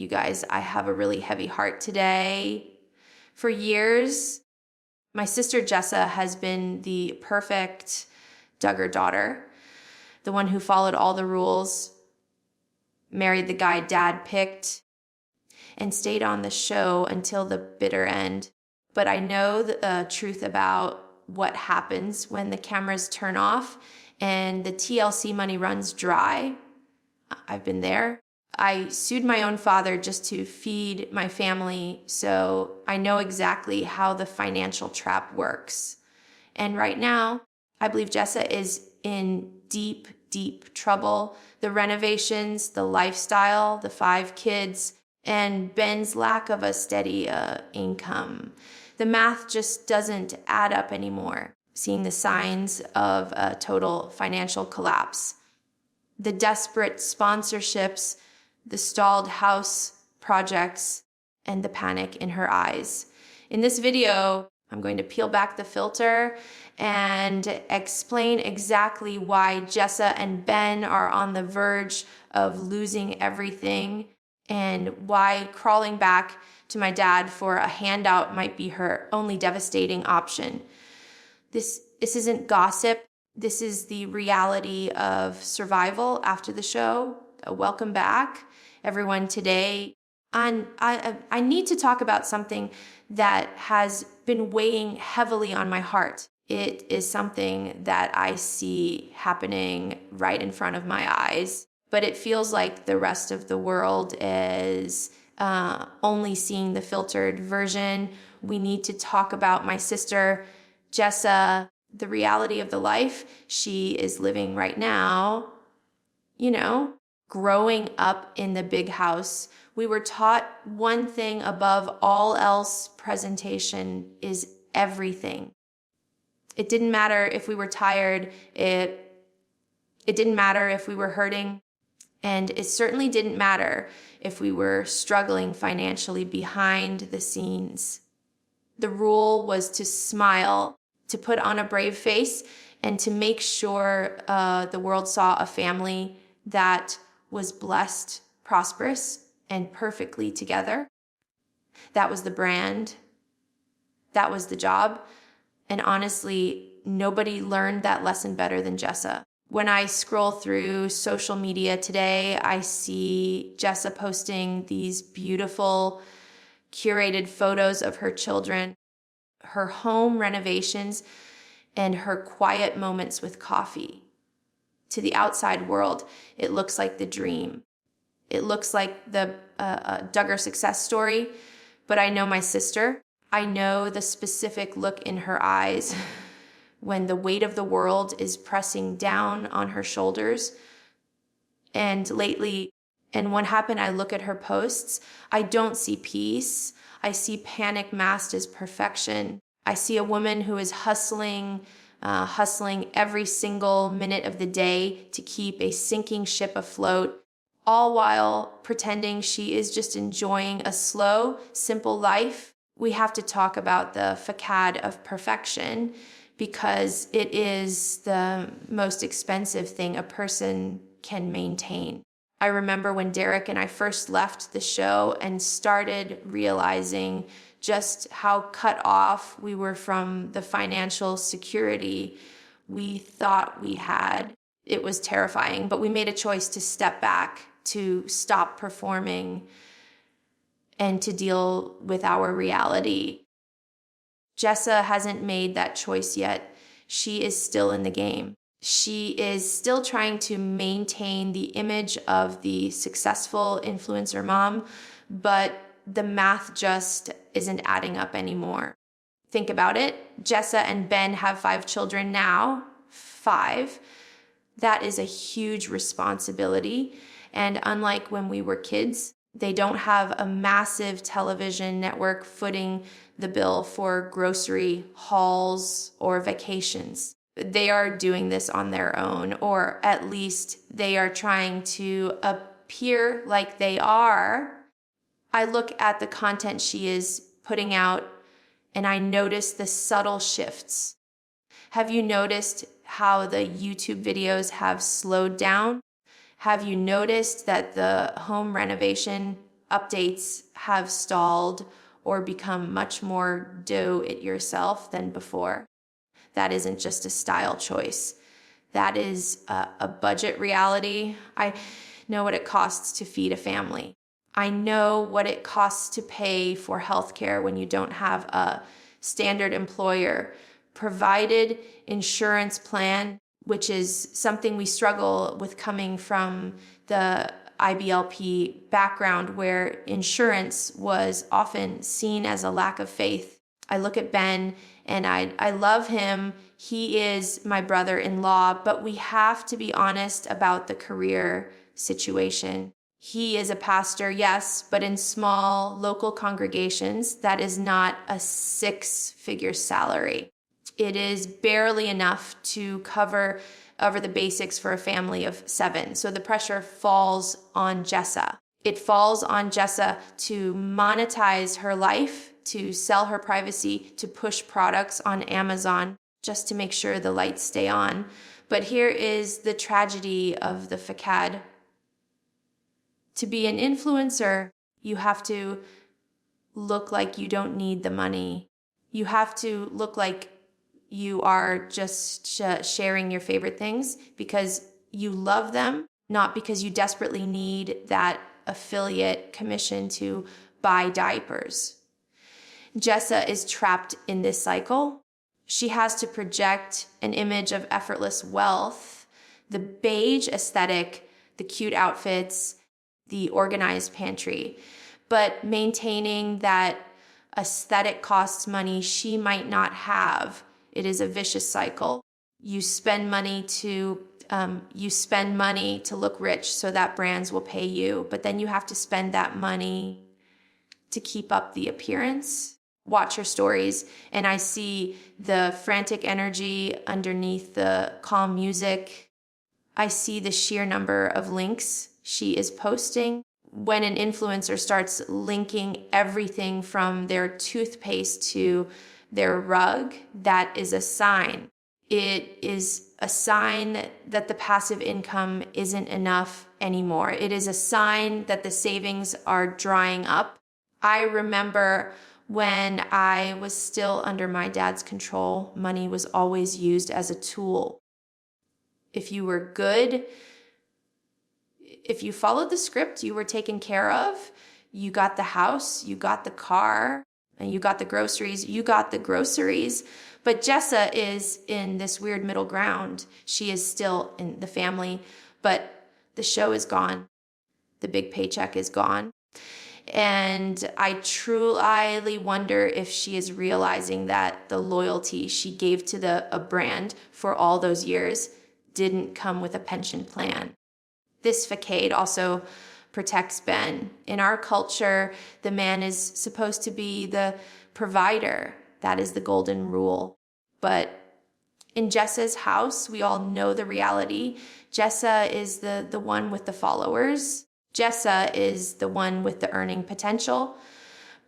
You guys, I have a really heavy heart today. For years, my sister Jessa has been the perfect Duggar daughter, the one who followed all the rules, married the guy dad picked, and stayed on the show until the bitter end. But I know the truth about what happens when the cameras turn off and the TLC money runs dry. I've been there. I sued my own father just to feed my family, so I know exactly how the financial trap works. And right now, I believe Jessa is in deep, deep trouble. The renovations, the lifestyle, the 5 kids, and Ben's lack of a steady income. The math just doesn't add up anymore, seeing the signs of a total financial collapse. The desperate sponsorships, the stalled house projects, and the panic in her eyes. In this video, I'm going to peel back the filter and explain exactly why Jessa and Ben are on the verge of losing everything and why crawling back to my dad for a handout might be her only devastating option. This isn't gossip. This is the reality of survival after the show. Welcome back, everyone. Today, I need to talk about something that has been weighing heavily on my heart. It is something that I see happening right in front of my eyes, but it feels like the rest of the world is only seeing the filtered version. We need to talk about my sister, Jessa, the reality of the life she is living right now. You know, growing up in the big house, we were taught one thing above all else: presentation is everything. It didn't matter if we were tired, it didn't matter if we were hurting, and it certainly didn't matter if we were struggling financially behind the scenes. The rule was to smile, to put on a brave face, and to make sure the world saw a family that was blessed, prosperous, and perfectly together. That was the brand. That was the job. And honestly, nobody learned that lesson better than Jessa. When I scroll through social media today, I see Jessa posting these beautiful, curated photos of her children, her home renovations, and her quiet moments with coffee. To the outside world, it looks like the dream. It looks like the Duggar success story, but I know my sister. I know the specific look in her eyes when the weight of the world is pressing down on her shoulders. And lately, and what happened, I look at her posts, I don't see peace. I see panic masked as perfection. I see a woman who is hustling every single minute of the day to keep a sinking ship afloat, all while pretending she is just enjoying a slow, simple life. We have to talk about the facade of perfection because it is the most expensive thing a person can maintain. I remember when Derek and I first left the show and started realizing just how cut off we were from the financial security we thought we had. It was terrifying, but we made a choice to step back, to stop performing, and to deal with our reality. Jessa hasn't made that choice yet. She is still in the game. She is still trying to maintain the image of the successful influencer mom, but the math just isn't adding up anymore. Think about it. Jessa and Ben have 5 children now. 5. That is a huge responsibility. And unlike when we were kids, they don't have a massive television network footing the bill for grocery hauls or vacations. They are doing this on their own, or at least they are trying to appear like they are. I look at the content she is putting out and I notice the subtle shifts. Have you noticed how the YouTube videos have slowed down? Have you noticed that the home renovation updates have stalled or become much more do-it-yourself than before. That isn't just a style choice. That is a budget reality. I know what it costs to feed a family. I know what it costs to pay for healthcare when you don't have a standard employer provided insurance plan, which is something we struggle with coming from the IBLP background, where insurance was often seen as a lack of faith. I look at Ben and I love him. He is my brother-in-law, but we have to be honest about the career situation. He is a pastor, yes, but in small local congregations, that is not a 6-figure salary. It is barely enough to cover the basics for a family of 7. So the pressure falls on Jessa. It falls on Jessa to monetize her life, to sell her privacy, to push products on Amazon just to make sure the lights stay on. But here is the tragedy of the facade. To be an influencer, you have to look like you don't need the money. You have to look like you are just sharing your favorite things because you love them, not because you desperately need that affiliate commission to buy diapers. Jessa is trapped in this cycle. She has to project an image of effortless wealth, the beige aesthetic, the cute outfits, the organized pantry, but maintaining that aesthetic costs money she might not have. It is a vicious cycle. You spend money to look rich so that brands will pay you, but then you have to spend that money to keep up the appearance. Watch her stories, and I see the frantic energy underneath the calm music. I see the sheer number of links she is posting. When an influencer starts linking everything from their toothpaste to their rug, that is a sign. It is a sign that the passive income isn't enough anymore. It is a sign that the savings are drying up. I remember when I was still under my dad's control, money was always used as a tool. If you were good, if you followed the script, you were taken care of. You got the house, you got the car, and you got the groceries. But Jessa is in this weird middle ground. She is still in the family, but the show is gone. The big paycheck is gone. And I truly wonder if she is realizing that the loyalty she gave to a brand for all those years didn't come with a pension plan. This facade also protects Ben. In our culture, the man is supposed to be the provider. That is the golden rule. But in Jessa's house, we all know the reality. Jessa is the one with the followers. Jessa is the one with the earning potential.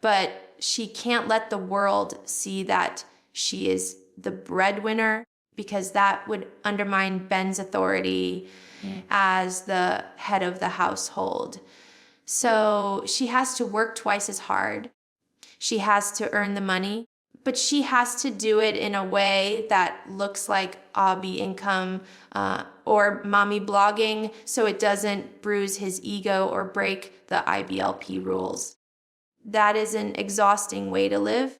But she can't let the world see that she is the breadwinner, because that would undermine Ben's authority as the head of the household. So she has to work twice as hard. She has to earn the money, but she has to do it in a way that looks like Abby income or mommy blogging, so it doesn't bruise his ego or break the IBLP rules. That is an exhausting way to live,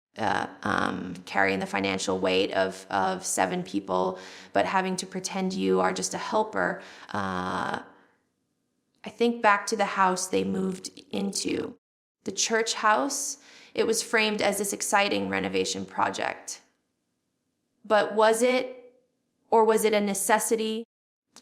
carrying the financial weight of 7 people, but having to pretend you are just a helper. I think back to the house they moved into, the church house. It was framed as this exciting renovation project. But was it, or was it a necessity?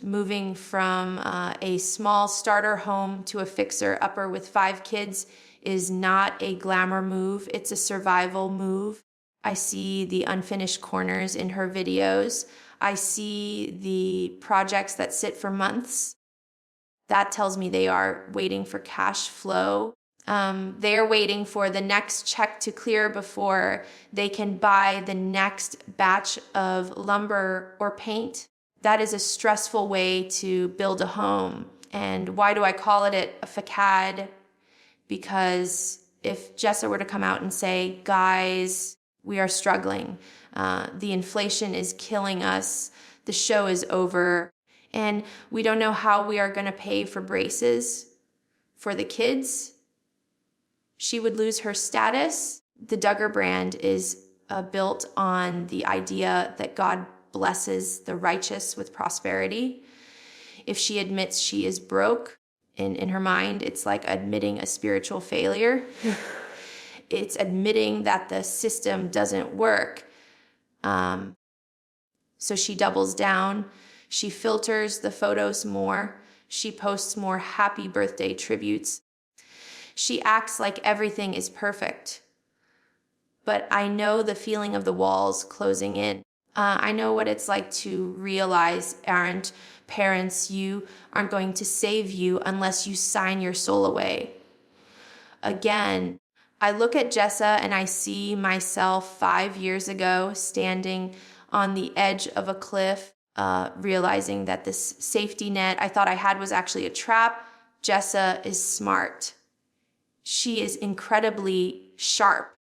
Moving from a small starter home to a fixer-upper with 5 kids is not a glamour move. It's a survival move. I see the unfinished corners in her videos. I see the projects that sit for months. That tells me they are waiting for cash flow. They are waiting for the next check to clear before they can buy the next batch of lumber or paint. That is a stressful way to build a home. And why do I call it a facade? because if Jessa were to come out and say, guys, we are struggling, the inflation is killing us, the show is over, and we don't know how we are going to pay for braces for the kids, she would lose her status. The Duggar brand is built on the idea that God blesses the righteous with prosperity. If she admits she is broke, in her mind, it's like admitting a spiritual failure. It's admitting that the system doesn't work. So she doubles down. She filters the photos more. She posts more happy birthday tributes. She acts like everything is perfect. But I know the feeling of the walls closing in. I know what it's like to realize, aren't parents, you aren't going to save you unless you sign your soul away. Again, I look at Jessa and I see myself 5 years ago standing on the edge of a cliff, realizing that this safety net I thought I had was actually a trap. Jessa is smart. She is incredibly sharp.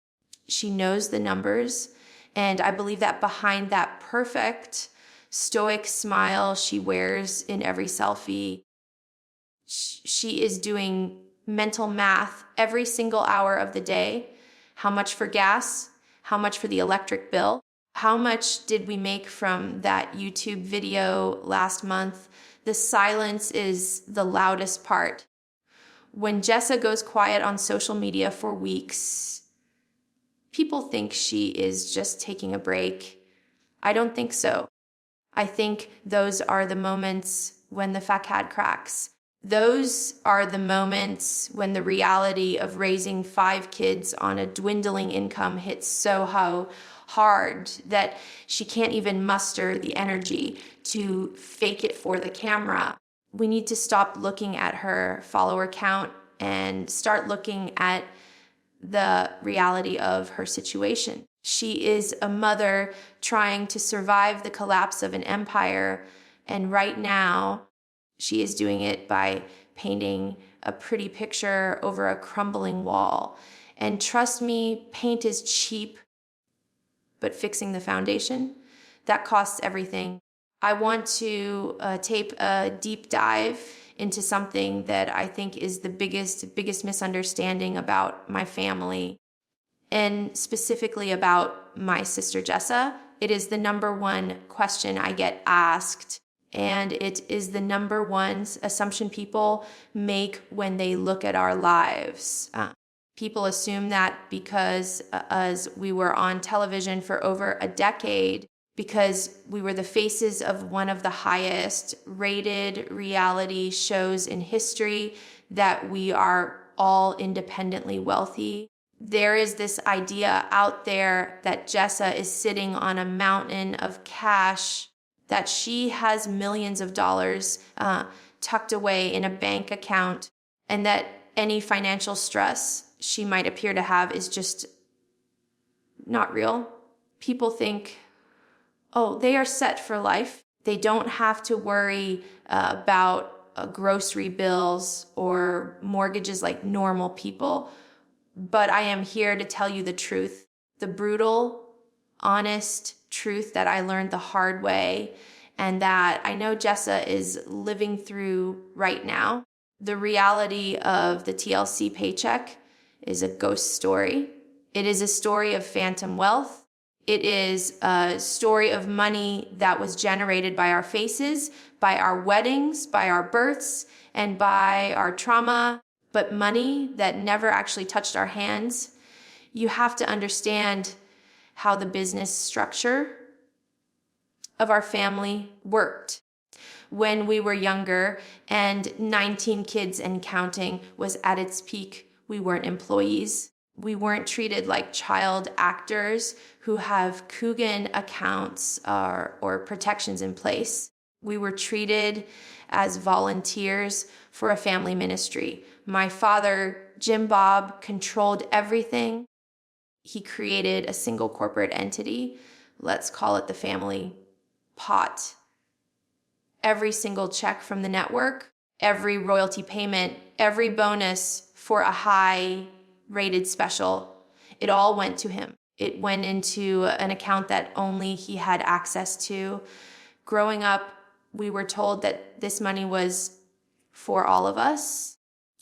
She knows the numbers. And I believe that behind that perfect stoic smile she wears in every selfie, she is doing mental math every single hour of the day. How much for gas? How much for the electric bill? How much did we make from that YouTube video last month? The silence is the loudest part. When Jessa goes quiet on social media for weeks, people think she is just taking a break. I don't think so. I think those are the moments when the facade cracks. Those are the moments when the reality of raising 5 kids on a dwindling income hits so hard that she can't even muster the energy to fake it for the camera. We need to stop looking at her follower count and start looking at the reality of her situation. She is a mother trying to survive the collapse of an empire, and right now she is doing it by painting a pretty picture over a crumbling wall. And trust me, paint is cheap, but fixing the foundation, that costs everything. I want to tape a deep dive into something that I think is the biggest misunderstanding about my family, and specifically about my sister Jessa. It is the number one question I get asked, and it is the number one assumption people make when they look at our lives. People assume that because as we were on television for over a decade, because we were the faces of one of the highest rated reality shows in history, that we are all independently wealthy. There is this idea out there that Jessa is sitting on a mountain of cash, that she has millions of dollars tucked away in a bank account, and that any financial stress she might appear to have is just not real. People think, oh, they are set for life. They don't have to worry about grocery bills or mortgages like normal people. But I am here to tell you the truth, the brutal, honest truth that I learned the hard way, and that I know Jessa is living through right now. The reality of the TLC paycheck is a ghost story. It is a story of phantom wealth. It is a story of money that was generated by our faces, by our weddings, by our births, and by our trauma, but money that never actually touched our hands. You have to understand how the business structure of our family worked. When we were younger and 19 kids and counting was at its peak, we weren't employees. We weren't treated like child actors who have Coogan accounts or protections in place. We were treated as volunteers for a family ministry. My father, Jim Bob, controlled everything. He created a single corporate entity. Let's call it the family pot. Every single check from the network, every royalty payment, every bonus for a high-rated special. It all went to him. It went into an account that only he had access to. Growing up, we were told that this money was for all of us.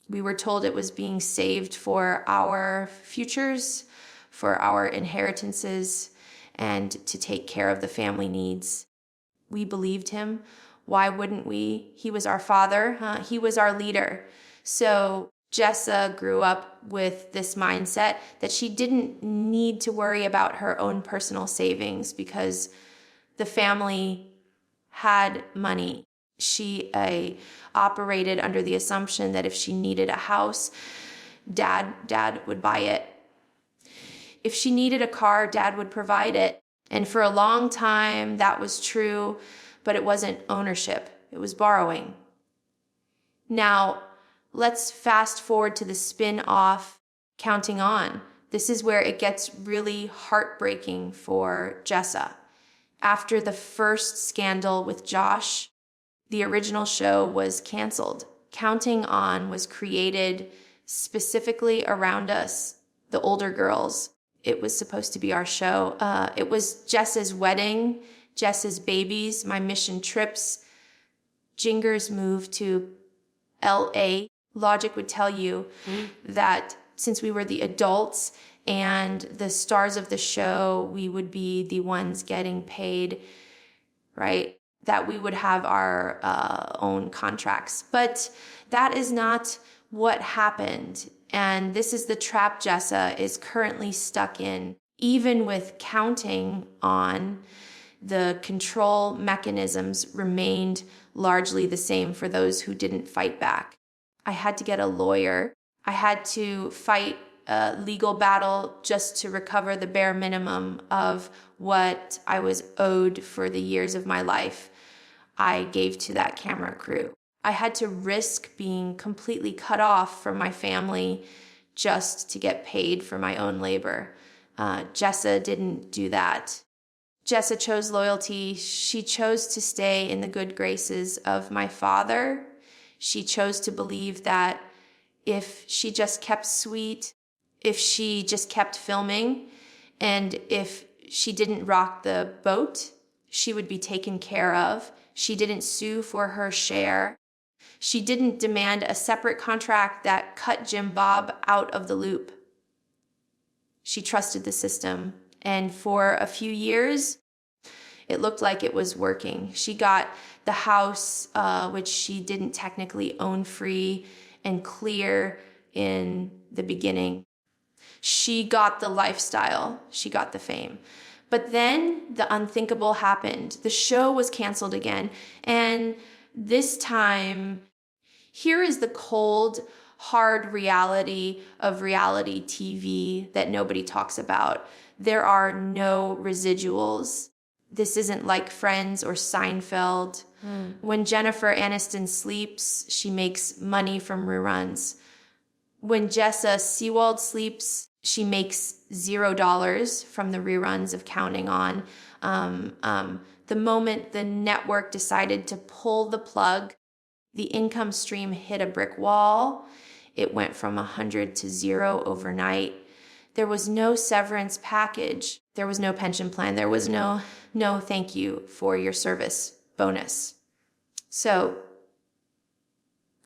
We were told it was being saved for our futures, for our inheritances, and to take care of the family needs. We believed him. Why wouldn't we? He was our father. He was our leader. So Jessa grew up with this mindset that she didn't need to worry about her own personal savings because the family had money. She operated under the assumption that if she needed a house, dad would buy it. If she needed a car, dad would provide it. And for a long time, that was true, but it wasn't ownership. It was borrowing. Now, let's fast forward to the spin-off Counting On. This is where it gets really heartbreaking for Jessa. After the first scandal with Josh, the original show was canceled. Counting On was created specifically around us, the older girls. It was supposed to be our show. It was Jessa's wedding, Jessa's babies, my mission trips, Jinger's move to LA. Logic would tell you that since we were the adults and the stars of the show, we would be the ones getting paid, right? That we would have our own contracts. But that is not what happened. And this is the trap Jessa is currently stuck in. Even with Counting On, the control mechanisms remained largely the same for those who didn't fight back. I had to get a lawyer. I had to fight a legal battle just to recover the bare minimum of what I was owed for the years of my life I gave to that camera crew. I had to risk being completely cut off from my family just to get paid for my own labor. Jessa didn't do that. Jessa chose loyalty. She chose to stay in the good graces of my father. She chose to believe that if she just kept sweet, if she just kept filming, and if she didn't rock the boat, she would be taken care of. She didn't sue for her share. She didn't demand a separate contract that cut Jim Bob out of the loop. She trusted the system. And for a few years, it looked like it was working. She got the house, which she didn't technically own, free and clear in the beginning. She got the lifestyle. She got the fame. But then the unthinkable happened. The show was canceled again. And this time, here is the cold, hard reality of reality TV that nobody talks about. There are no residuals. This isn't like Friends or Seinfeld. When Jennifer Aniston sleeps, she makes money from reruns. When Jessa Seewald sleeps, she makes $0 from the reruns of Counting On. The moment the network decided to pull the plug, the income stream hit a brick wall. It went from 100 to 0 overnight. There was no severance package. There was no pension plan. There was no thank you for your service bonus. So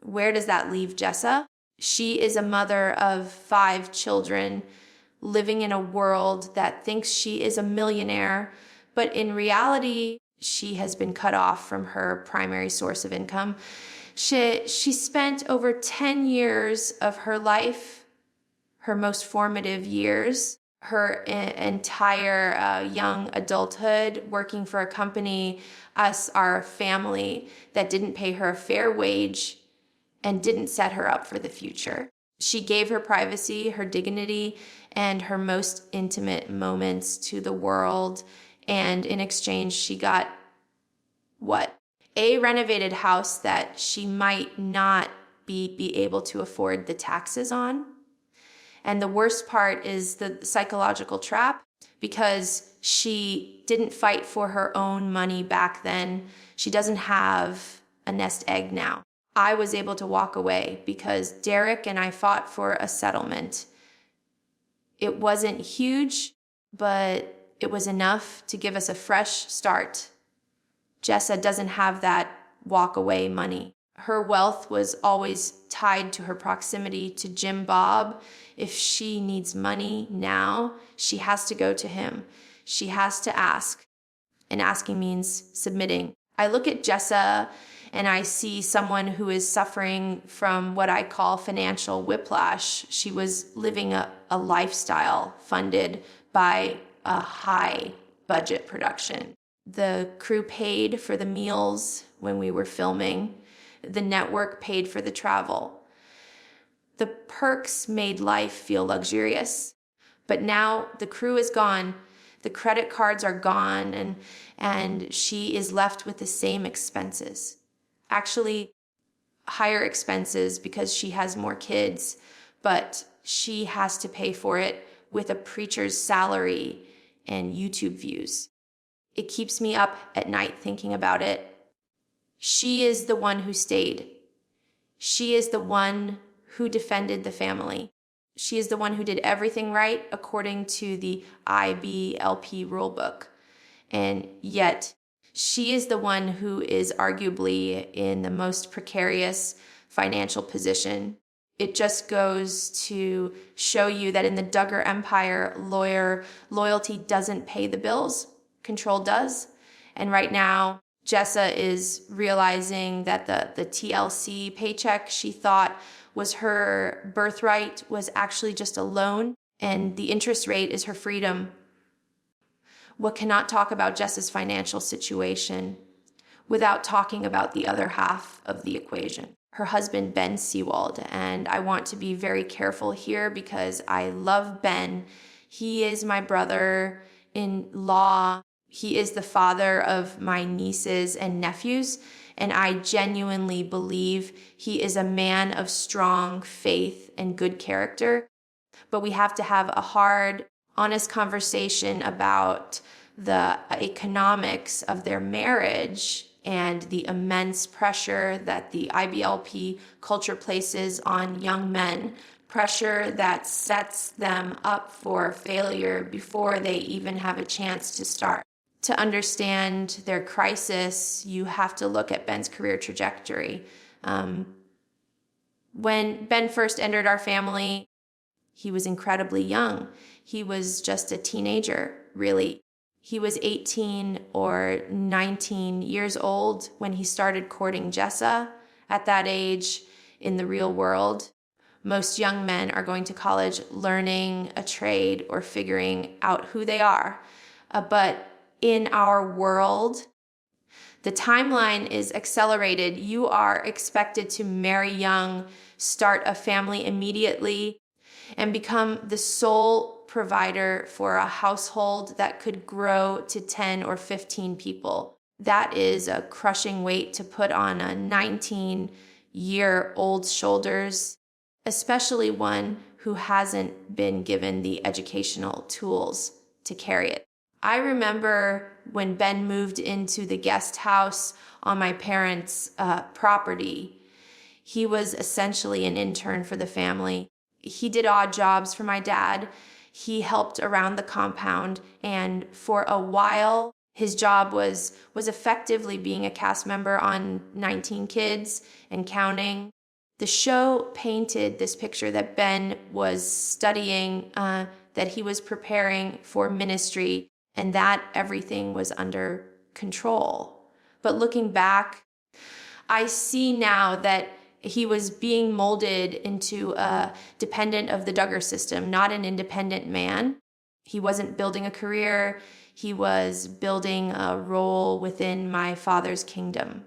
where does that leave Jessa? She is a mother of 5 children living in a world that thinks she is a millionaire, but in reality, she has been cut off from her primary source of income. She spent over 10 years of her life, her most formative years, her entire young adulthood, working for a company, us, our family, that didn't pay her a fair wage and didn't set her up for the future. She gave her privacy, her dignity, and her most intimate moments to the world. And in exchange, she got what? A renovated house that she might not be able to afford the taxes on. And the worst part is the psychological trap, because she didn't fight for her own money back then. She doesn't have a nest egg now. I was able to walk away because Derek and I fought for a settlement. It wasn't huge, but it was enough to give us a fresh start. Jessa doesn't have that walk away money. Her wealth was always tied to her proximity to Jim Bob. If she needs money now, she has to go to him. She has to ask. And asking means submitting. I look at Jessa and I see someone who is suffering from what I call financial whiplash. She was living a lifestyle funded by a high budget production. The crew paid for the meals when we were filming. The network paid for the travel. The perks made life feel luxurious. But now the crew is gone. The credit cards are gone, and she is left with the same expenses. Actually, higher expenses because she has more kids, but she has to pay for it with a preacher's salary and YouTube views. It keeps me up at night thinking about it. She is the one who stayed. She is the one who defended the family. She is the one who did everything right according to the IBLP rulebook. And yet, she is the one who is arguably in the most precarious financial position. It just goes to show you that in the Duggar empire, loyalty doesn't pay the bills. Control does. And right now, Jessa is realizing that the TLC paycheck she thought was her birthright was actually just a loan, and the interest rate is her freedom. What cannot talk about Jessa's financial situation without talking about the other half of the equation, her husband, Ben Seewald. And I want to be very careful here because I love Ben. He is my brother-in-law. He is the father of my nieces and nephews, and I genuinely believe he is a man of strong faith and good character. But we have to have a hard, honest conversation about the economics of their marriage and the immense pressure that the IBLP culture places on young men, pressure that sets them up for failure before they even have a chance to start. To understand their crisis, you have to look at Ben's career trajectory. When Ben first entered our family, he was incredibly young. He was just a teenager, really. He was 18 or 19 years old when he started courting Jessa. At that age, in the real world, most young men are going to college learning a trade or figuring out who they are. But in our world, the timeline is accelerated. You are expected to marry young, start a family immediately, and become the sole provider for a household that could grow to 10 or 15 people. That is a crushing weight to put on a 19-year-old's shoulders, especially one who hasn't been given the educational tools to carry it. I remember when Ben moved into the guest house on my parents' property. He was essentially an intern for the family. He did odd jobs for my dad. He helped around the compound, and for a while, his job was effectively being a cast member on 19 Kids and counting. The show painted this picture that Ben was studying, that he was preparing for ministry, and that everything was under control. But looking back, I see now that he was being molded into a dependent of the Duggar system, not an independent man. He wasn't building a career. He was building a role within my father's kingdom.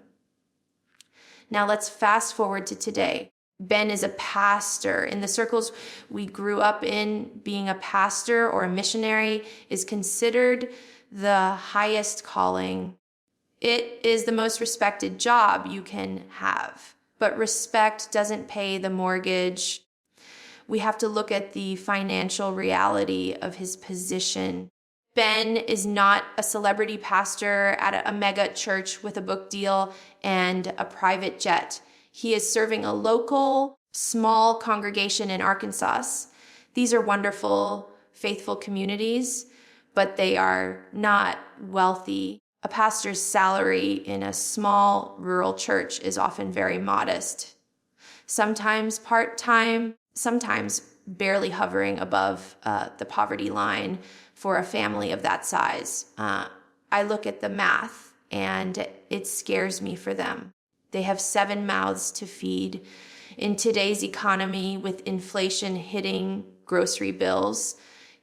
Now let's fast forward to today. Ben is a pastor. In the circles we grew up in, being a pastor or a missionary is considered the highest calling. It is the most respected job you can have, but respect doesn't pay the mortgage. We have to look at the financial reality of his position. Ben is not a celebrity pastor at a mega church with a book deal and a private jet. He is serving a local, small congregation in Arkansas. These are wonderful, faithful communities, but they are not wealthy. A pastor's salary in a small rural church is often very modest, sometimes part-time, sometimes barely hovering above the poverty line for a family of that size. I look at the math and it scares me for them. They have 7 mouths to feed. In today's economy, with inflation hitting grocery bills,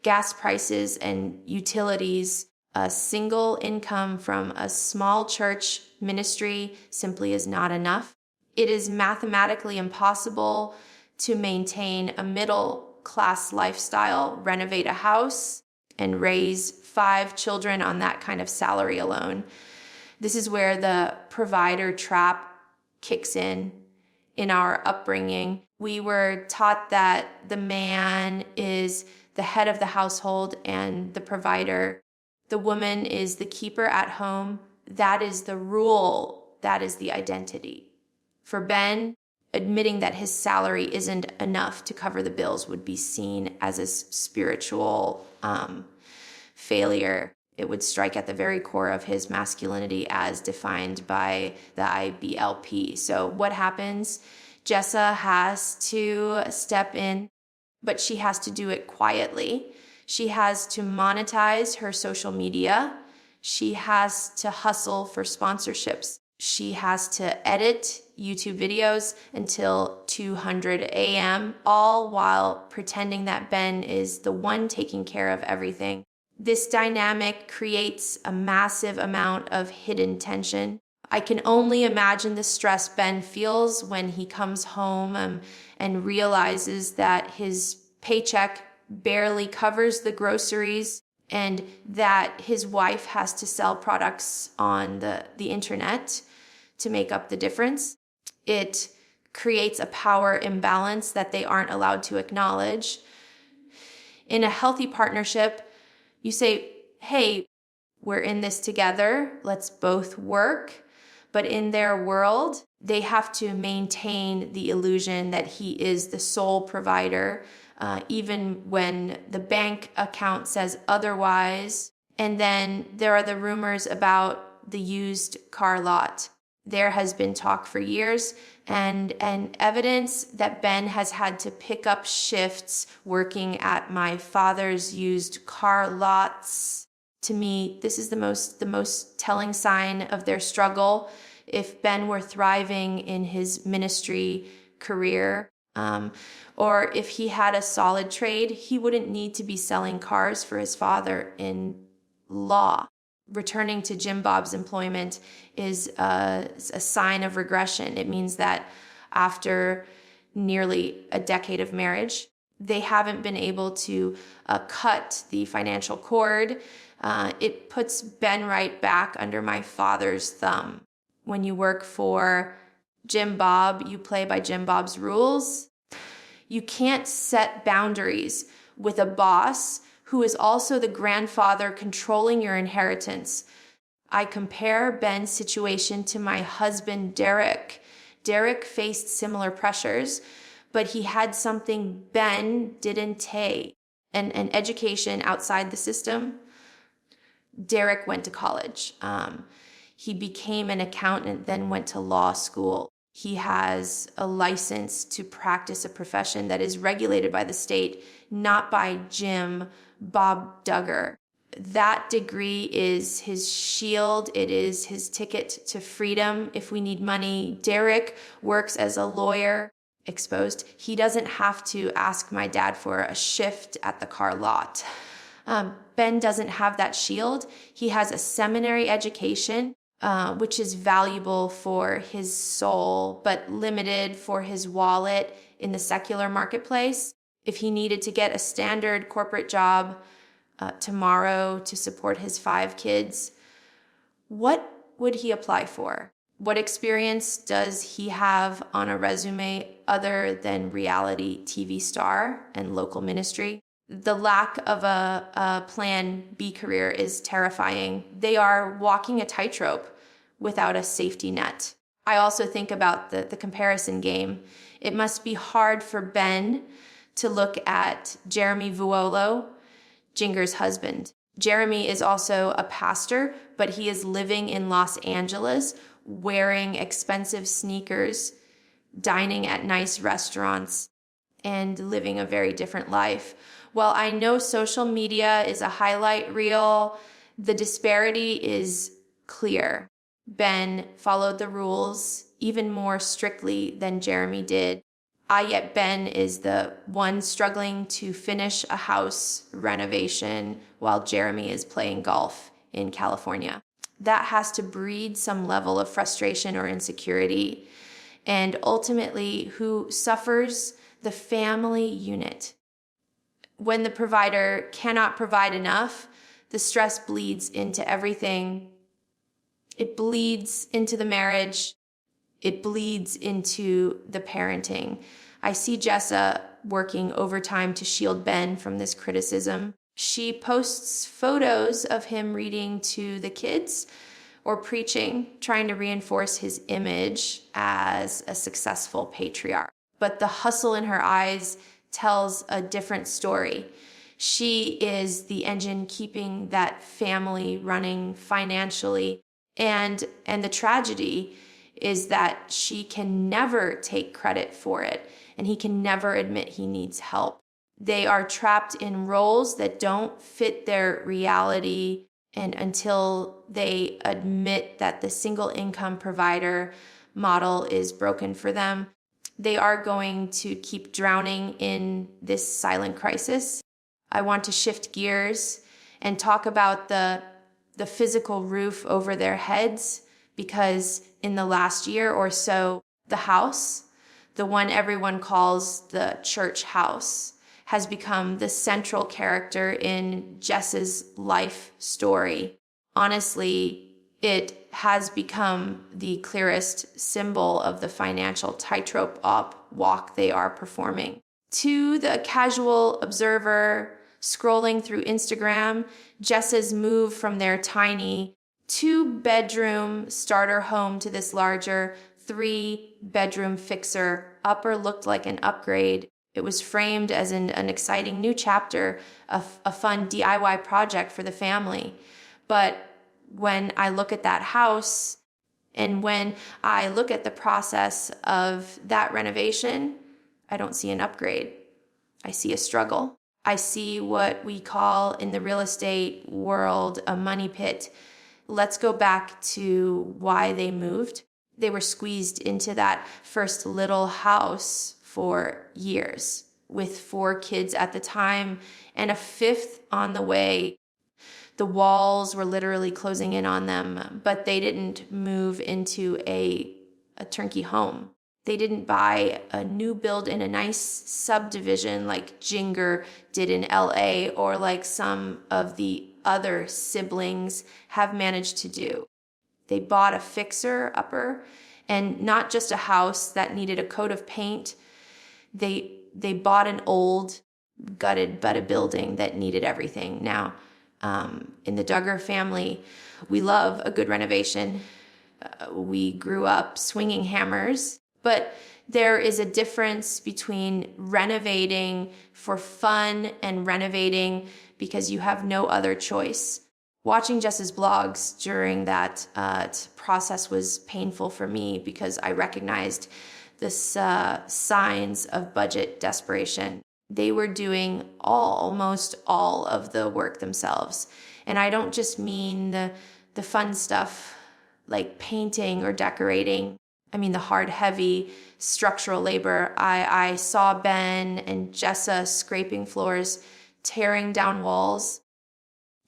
gas prices, and utilities, a single income from a small church ministry simply is not enough. It is mathematically impossible to maintain a middle-class lifestyle, renovate a house, and raise 5 children on that kind of salary alone. This is where the provider trap kicks in our upbringing. We were taught that the man is the head of the household and the provider. The woman is the keeper at home. That is the rule. That is the identity. For Ben, admitting that his salary isn't enough to cover the bills would be seen as a spiritual failure. It would strike at the very core of his masculinity as defined by the IBLP. So what happens? Jessa has to step in, but she has to do it quietly. She has to monetize her social media. She has to hustle for sponsorships. She has to edit YouTube videos until 200 a.m., all while pretending that Ben is the one taking care of everything. This dynamic creates a massive amount of hidden tension. I can only imagine the stress Ben feels when he comes home and realizes that his paycheck barely covers the groceries and that his wife has to sell products on the internet to make up the difference. It creates a power imbalance that they aren't allowed to acknowledge. In a healthy partnership, you say, hey, we're in this together. Let's both work. But in their world, they have to maintain the illusion that he is the sole provider, even when the bank account says otherwise. And then there are the rumors about the used car lot. There has been talk for years and evidence that Ben has had to pick up shifts working at my father's used car lots. To me, this is the most telling sign of their struggle. If Ben were thriving in his ministry career, or if he had a solid trade, he wouldn't need to be selling cars for his father in law. Returning to Jim Bob's employment is a sign of regression. It means that after nearly a decade of marriage, they haven't been able to cut the financial cord. It puts Ben right back under my father's thumb. When you work for Jim Bob, you play by Jim Bob's rules. You can't set boundaries with a boss who is also the grandfather controlling your inheritance. I compare Ben's situation to my husband, Derek. Derek faced similar pressures, but he had something Ben didn't take, an education outside the system. Derek went to college. He became an accountant, then went to law school. He has a license to practice a profession that is regulated by the state, not by Jim Bob Duggar. That degree is his shield. It is his ticket to freedom if we need money. Derek works as a lawyer, exposed. He doesn't have to ask my dad for a shift at the car lot. Ben doesn't have that shield. He has a seminary education, which is valuable for his soul, but limited for his wallet in the secular marketplace. If he needed to get a standard corporate job tomorrow to support his 5 kids, what would he apply for? What experience does he have on a resume other than reality TV star and local ministry? The lack of a plan B career is terrifying. They are walking a tightrope without a safety net. I also think about the comparison game. It must be hard for Ben to look at Jeremy Vuolo, Jinger's husband. Jeremy is also a pastor, but he is living in Los Angeles, wearing expensive sneakers, dining at nice restaurants, and living a very different life. While I know social media is a highlight reel, the disparity is clear. Ben followed the rules even more strictly than Jeremy did. Yet Ben is the one struggling to finish a house renovation while Jeremy is playing golf in California. That has to breed some level of frustration or insecurity. And ultimately, who suffers? The family unit. When the provider cannot provide enough, the stress bleeds into everything. It bleeds into the marriage. It bleeds into the parenting. I see Jessa working overtime to shield Ben from this criticism. She posts photos of him reading to the kids or preaching, trying to reinforce his image as a successful patriarch. But the hustle in her eyes tells a different story. She is the engine keeping that family running financially. And the tragedy is that she can never take credit for it, and he can never admit he needs help. They are trapped in roles that don't fit their reality, and until they admit that the single income provider model is broken for them, they are going to keep drowning in this silent crisis. I want to shift gears and talk about the physical roof over their heads, because in the last year or so, the house, the one everyone calls the church house, has become the central character in Jess's life story. Honestly, it has become the clearest symbol of the financial tightrope walk they are performing. To the casual observer scrolling through Instagram, Jessa's move from their tiny 2-bedroom starter home to this larger 3-bedroom fixer upper looked like an upgrade. It was framed as an exciting new chapter, a fun DIY project for the family. But when I look at that house and when I look at the process of that renovation, I don't see an upgrade. I see a struggle. I see what we call in the real estate world a money pit. Let's go back to why they moved. They were squeezed into that first little house for years with 4 kids at the time and a 5th on the way. The walls were literally closing in on them, but they didn't move into a turnkey home. They didn't buy a new build in a nice subdivision like Jinger did in LA, or like some of the other siblings have managed to do. They bought a fixer-upper, and not just a house that needed a coat of paint. They bought an old, gutted but a building that needed everything. Now, in the Duggar family, we love a good renovation. We grew up swinging hammers. But there is a difference between renovating for fun and renovating because you have no other choice. Watching Jess's blogs during that process was painful for me because I recognized the signs of budget desperation. They were doing almost all of the work themselves. And I don't just mean the fun stuff like painting or decorating. I mean the hard, heavy structural labor. I saw Ben and Jessa scraping floors, tearing down walls,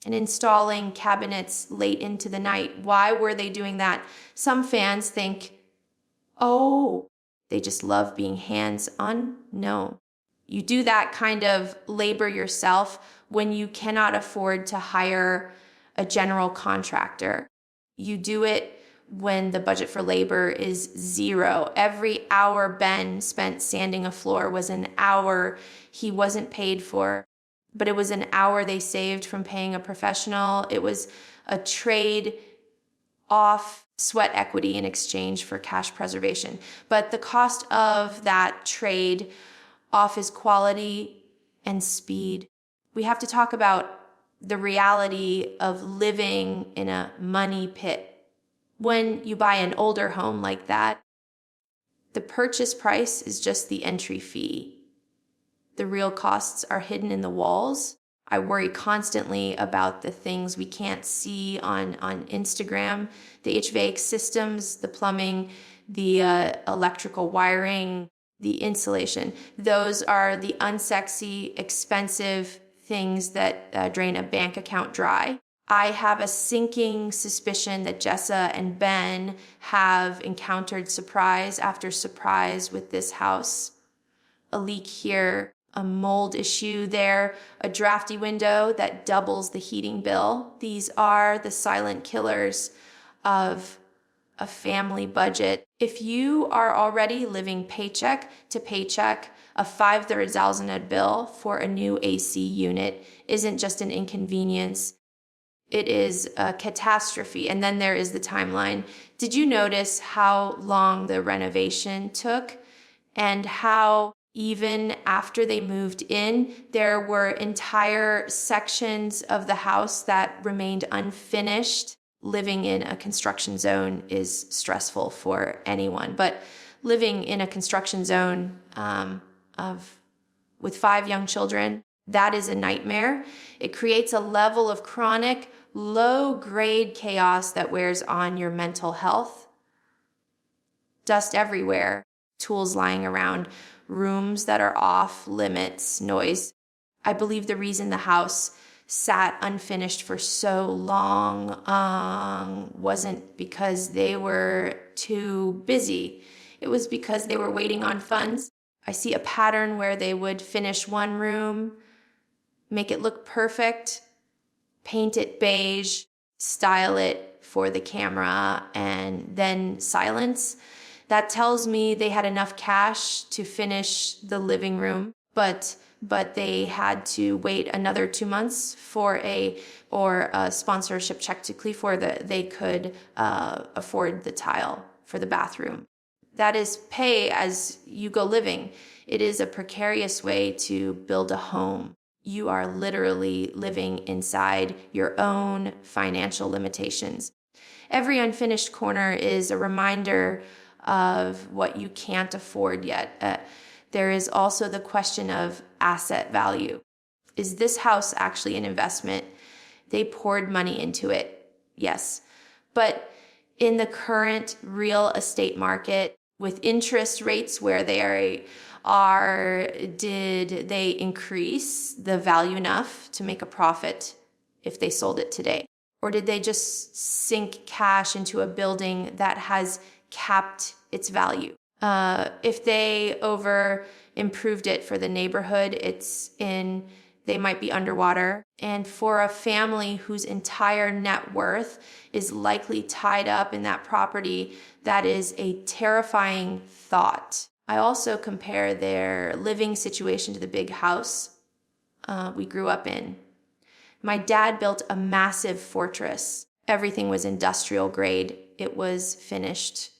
and installing cabinets late into the night. Why were they doing that? Some fans think, oh, they just love being hands-on. No. You do that kind of labor yourself when you cannot afford to hire a general contractor. You do it when the budget for labor is 0. Every hour Ben spent sanding a floor was an hour he wasn't paid for, but it was an hour they saved from paying a professional. It was a trade off sweat equity in exchange for cash preservation. But the cost of that trade off is quality and speed. We have to talk about the reality of living in a money pit. When you buy an older home like that, the purchase price is just the entry fee. The real costs are hidden in the walls. I worry constantly about the things we can't see on Instagram, the HVAC systems, the plumbing, the electrical wiring, the insulation. Those are the unsexy, expensive things that drain a bank account dry. I have a sinking suspicion that Jessa and Ben have encountered surprise after surprise with this house. A leak here, a mold issue there, a drafty window that doubles the heating bill. These are the silent killers of a family budget. If you are already living paycheck to paycheck, a $500,000 bill for a new AC unit isn't just an inconvenience. It is a catastrophe. And then there is the timeline. Did you notice how long the renovation took and how even after they moved in, there were entire sections of the house that remained unfinished? Living in a construction zone is stressful for anyone, but living in a construction zone with 5 young children, that is a nightmare. It creates a level of chronic, low-grade chaos that wears on your mental health. Dust everywhere, tools lying around, rooms that are off limits, noise. I believe the reason the house sat unfinished for so long wasn't because they were too busy. It was because they were waiting on funds. I see a pattern where they would finish one room, make it look perfect, paint it beige, style it for the camera, and then silence. That tells me they had enough cash to finish the living room, but they had to wait another 2 months for a sponsorship check to clear for they could afford the tile for the bathroom. That is pay as you go living. It is a precarious way to build a home. You are literally living inside your own financial limitations. Every unfinished corner is a reminder of what you can't afford yet. There is also the question of asset value. Is this house actually an investment? They poured money into it, yes. But in the current real estate market, with interest rates where they are, did they increase the value enough to make a profit if they sold it today? Or did they just sink cash into a building that has capped its value? If they over improved it for the neighborhood they might be underwater. And for a family whose entire net worth is likely tied up in that property, that is a terrifying thought. I also compare their living situation to the big house we grew up in. My dad built a massive fortress. Everything was industrial grade. It was finished.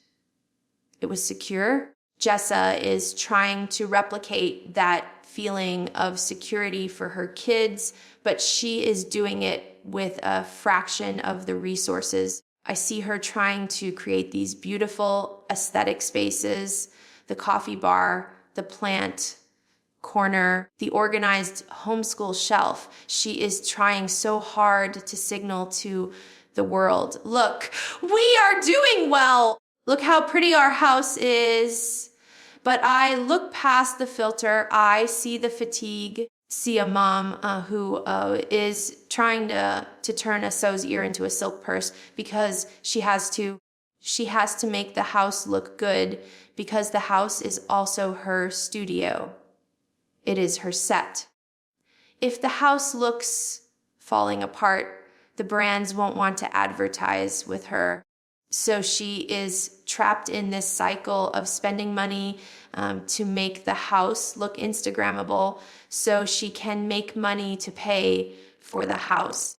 It was secure. Jessa is trying to replicate that feeling of security for her kids, but she is doing it with a fraction of the resources. I see her trying to create these beautiful aesthetic spaces, the coffee bar, the plant corner, the organized homeschool shelf. She is trying so hard to signal to the world, look, we are doing well. Look how pretty our house is. But I look past the filter. I see the fatigue, see a mom who is trying to turn a sow's ear into a silk purse because she has to make the house look good because the house is also her studio. It is her set. If the house looks falling apart, the brands won't want to advertise with her. So she is trapped in this cycle of spending money to make the house look Instagrammable so she can make money to pay for the house.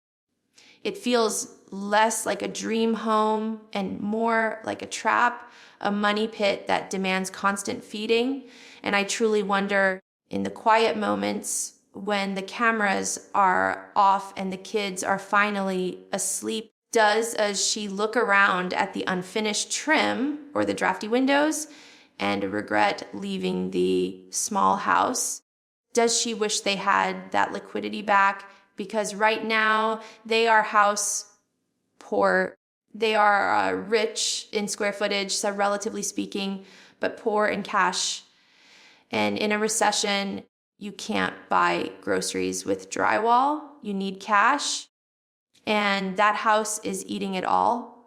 It feels less like a dream home and more like a trap, a money pit that demands constant feeding. And I truly wonder, in the quiet moments when the cameras are off and the kids are finally asleep, does she look around at the unfinished trim or the drafty windows and regret leaving the small house? Does she wish they had that liquidity back? Because right now they are house poor. They are rich in square footage, so relatively speaking, but poor in cash. And in a recession, you can't buy groceries with drywall. You need cash. And that house is eating it all.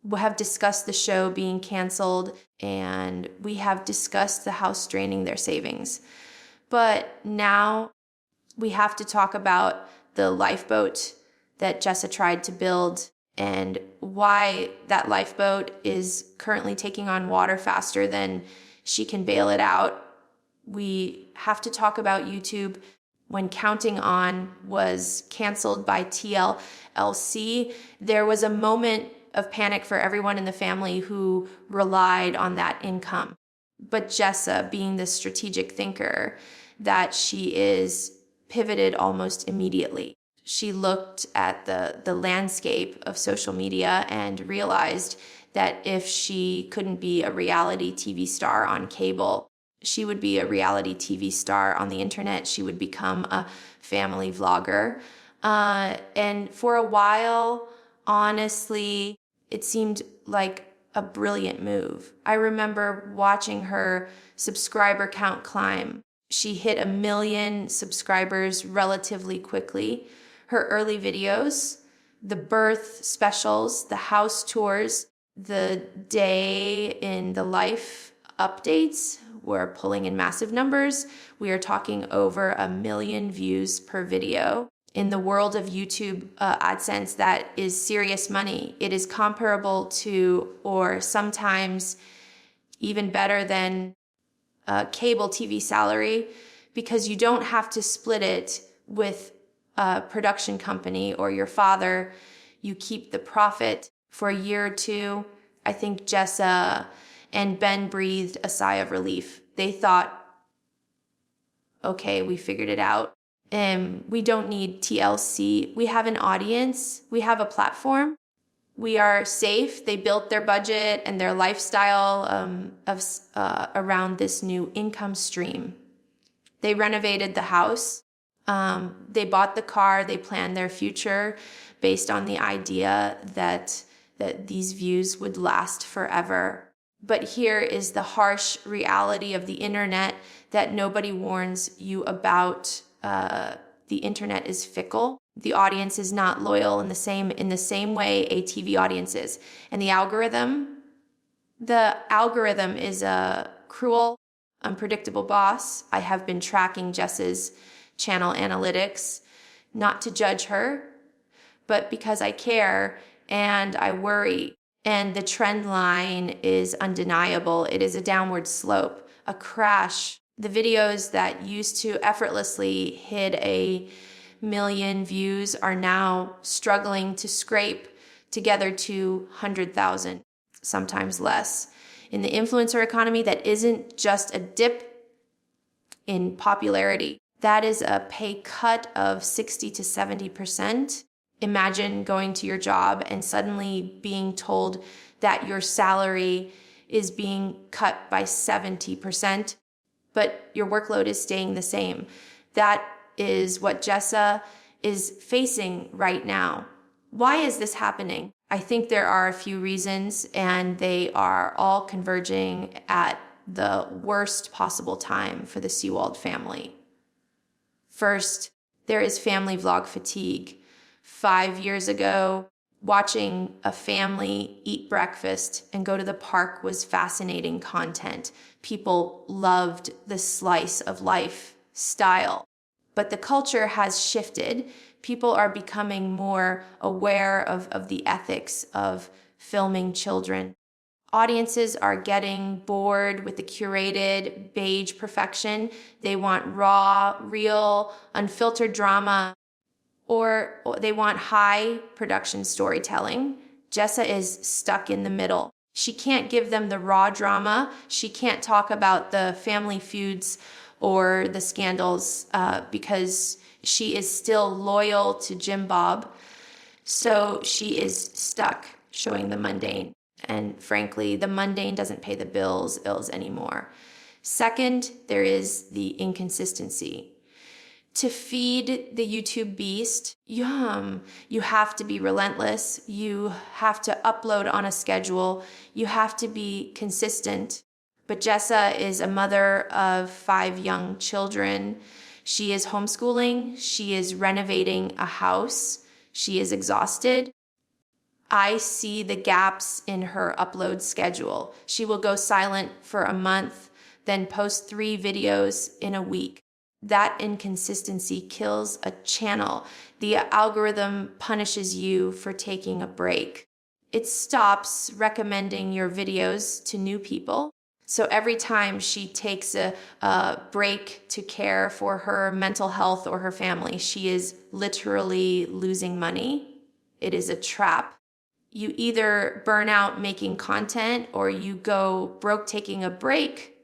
We have discussed the show being canceled, and we have discussed the house draining their savings. But now we have to talk about the lifeboat that Jessa tried to build and why that lifeboat is currently taking on water faster than she can bail it out. We have to talk about YouTube. When Counting On was canceled by TLC, there was a moment of panic for everyone in the family who relied on that income. But Jessa, being the strategic thinker that she is, pivoted almost immediately. She looked at the landscape of social media and realized that if she couldn't be a reality TV star on cable, she would be a reality TV star on the internet. She would become a family vlogger. And for a while, honestly, it seemed like a brilliant move. I remember watching her subscriber count climb. She hit 1 million subscribers relatively quickly. Her early videos, the birth specials, the house tours, the day in the life updates were pulling in massive numbers. We are talking over 1 million views per video. In the world of YouTube AdSense, that is serious money. It is comparable to, or sometimes even better than, cable TV salary, because you don't have to split it with a production company or your father. You keep the profit for a year or two. I think Jessa and Ben breathed a sigh of relief. They thought, okay, we figured it out. We don't need TLC. We have an audience. We have a platform. We are safe. They built their budget and their lifestyle around this new income stream. They renovated the house. They bought the car. They planned their future based on the idea that these views would last forever. But here is the harsh reality of the internet that nobody warns you about. The internet is fickle. The audience is not loyal in the same way a TV audience is. And the algorithm is a cruel, unpredictable boss. I have been tracking Jessa's channel analytics, not to judge her, but because I care and I worry. And the trend line is undeniable. It is a downward slope, a crash. The videos that used to effortlessly hit 1 million views are now struggling to scrape together 200,000, sometimes less. In the influencer economy, that isn't just a dip in popularity. That is a pay cut of 60 to 70%. Imagine going to your job and suddenly being told that your salary is being cut by 70%, but your workload is staying the same. That is what Jessa is facing right now. Why is this happening? I think there are a few reasons, and they are all converging at the worst possible time for the Seewald family. First, there is family vlog fatigue. 5 years ago, watching a family eat breakfast and go to the park was fascinating content. People loved the slice of life style. But the culture has shifted. People are becoming more aware of the ethics of filming children. Audiences are getting bored with the curated beige perfection. They want raw, real, unfiltered drama. or they want high production storytelling. Jessa is stuck in the middle. She can't give them the raw drama. She can't talk about the family feuds or the scandals because she is still loyal to Jim Bob. So she is stuck showing the mundane. And frankly, the mundane doesn't pay the bills anymore. Second, there is the inconsistency. To feed the YouTube beast, you have to be relentless. You have to upload on a schedule. You have to be consistent. But Jessa is a mother of 5 young children. She is homeschooling. She is renovating a house. She is exhausted. I see the gaps in her upload schedule. She will go silent for a month, then post 3 videos in a week. That inconsistency kills a channel. The algorithm punishes you for taking a break. It stops recommending your videos to new people. So every time she takes a break to care for her mental health or her family, she is literally losing money. It is a trap. You either burn out making content or you go broke taking a break.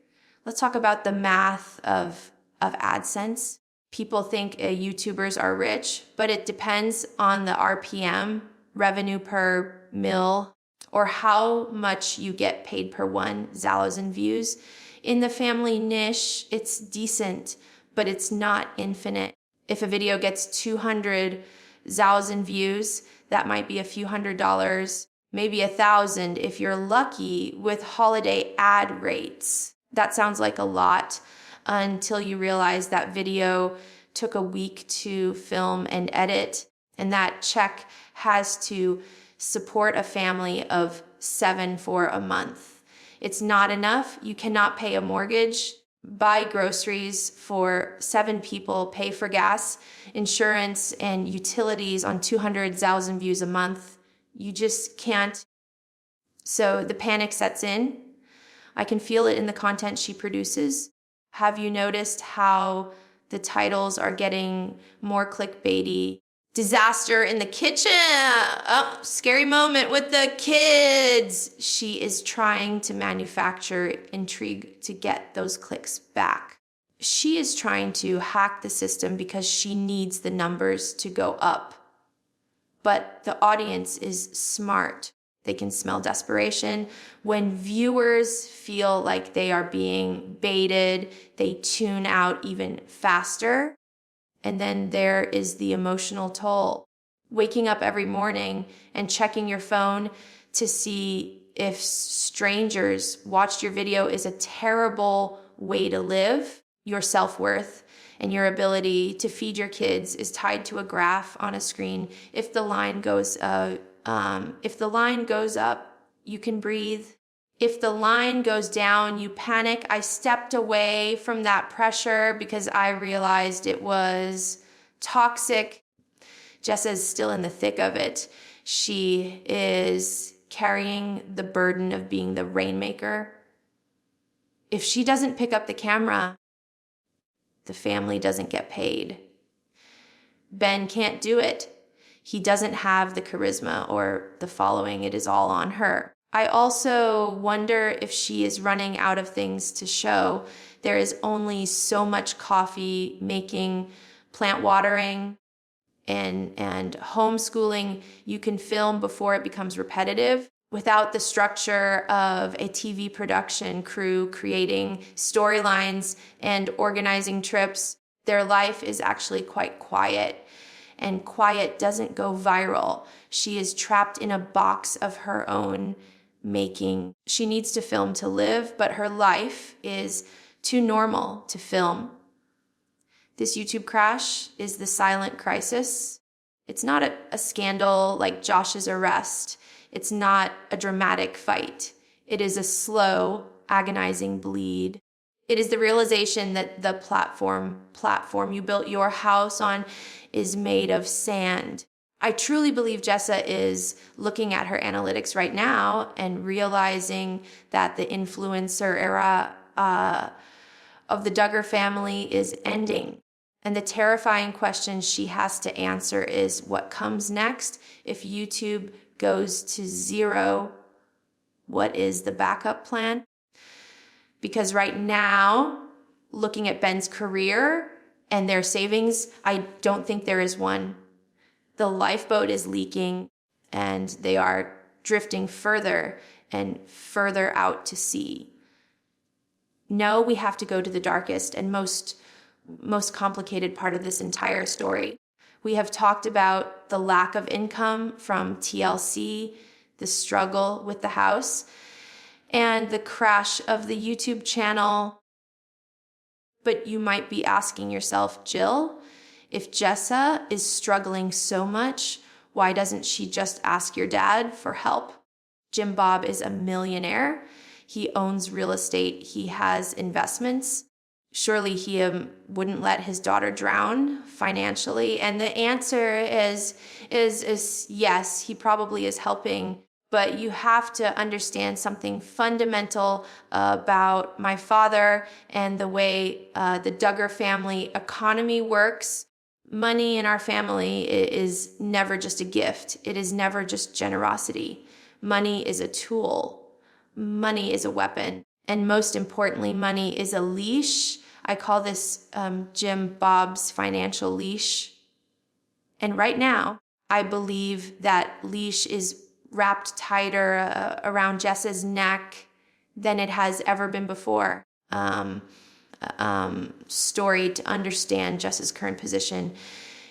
Let's talk about the math of AdSense. People think YouTubers are rich, but it depends on the RPM, revenue per mil, or how much you get paid per 1,000 views. In the family niche, it's decent, but it's not infinite. If a video gets 200,000 views, that might be a few $100s, maybe 1,000 if you're lucky with holiday ad rates. That sounds like a lot until you realize that video took a week to film and edit, and that check has to support a family of 7 for a month. It's not enough. You cannot pay a mortgage, buy groceries for 7 people, pay for gas, insurance, and utilities on 200,000 views a month. You just can't. So the panic sets in. I can feel it in the content she produces. Have you noticed how the titles are getting more clickbaity? Disaster in the kitchen. Oh, scary moment with the kids. She is trying to manufacture intrigue to get those clicks back. She is trying to hack the system because she needs the numbers to go up. But the audience is smart. They can smell desperation. When viewers feel like they are being baited, they tune out even faster. And then there is the emotional toll. Waking up every morning and checking your phone to see if strangers watched your video is a terrible way to live. Your self-worth and your ability to feed your kids is tied to a graph on a screen. If the line goes up, you can breathe. If the line goes down, you panic. I stepped away from that pressure because I realized it was toxic. Jessa's still in the thick of it. She is carrying the burden of being the rainmaker. If she doesn't pick up the camera, the family doesn't get paid. Ben can't do it. He doesn't have the charisma or the following. It is all on her. I also wonder if she is running out of things to show. There is only so much coffee making, plant watering, and homeschooling you can film before it becomes repetitive. Without the structure of a TV production crew creating storylines and organizing trips, their life is actually quite quiet. And quiet doesn't go viral. She is trapped in a box of her own making. She needs to film to live, but her life is too normal to film. This YouTube crash is the silent crisis. It's not a scandal like Josh's arrest. It's not a dramatic fight. It is a slow, agonizing bleed. It is the realization that the platform you built your house on is made of sand. I truly believe Jessa is looking at her analytics right now and realizing that the influencer era of the Duggar family is ending. And the terrifying question she has to answer is, what comes next? If YouTube goes to zero, what is the backup plan? Because right now, looking at Ben's career and their savings, I don't think there is one. The lifeboat is leaking and they are drifting further and further out to sea. No, we have to go to the darkest and most complicated part of this entire story. We have talked about the lack of income from TLC, the struggle with the house, and the crash of the YouTube channel. But you might be asking yourself, Jill, if Jessa is struggling so much, why doesn't she just ask your dad for help? Jim Bob is a millionaire. He owns real estate. He has investments. Surely he wouldn't let his daughter drown financially. And the answer is yes, he probably is helping. But you have to understand something fundamental about my father and the way the Duggar family economy works. Money in our family is never just a gift. It is never just generosity. Money is a tool. Money is a weapon. And most importantly, money is a leash. I call this Jim Bob's financial leash. And right now, I believe that leash is wrapped tighter around Jessa's neck than it has ever been before. Story to understand Jessa's current position.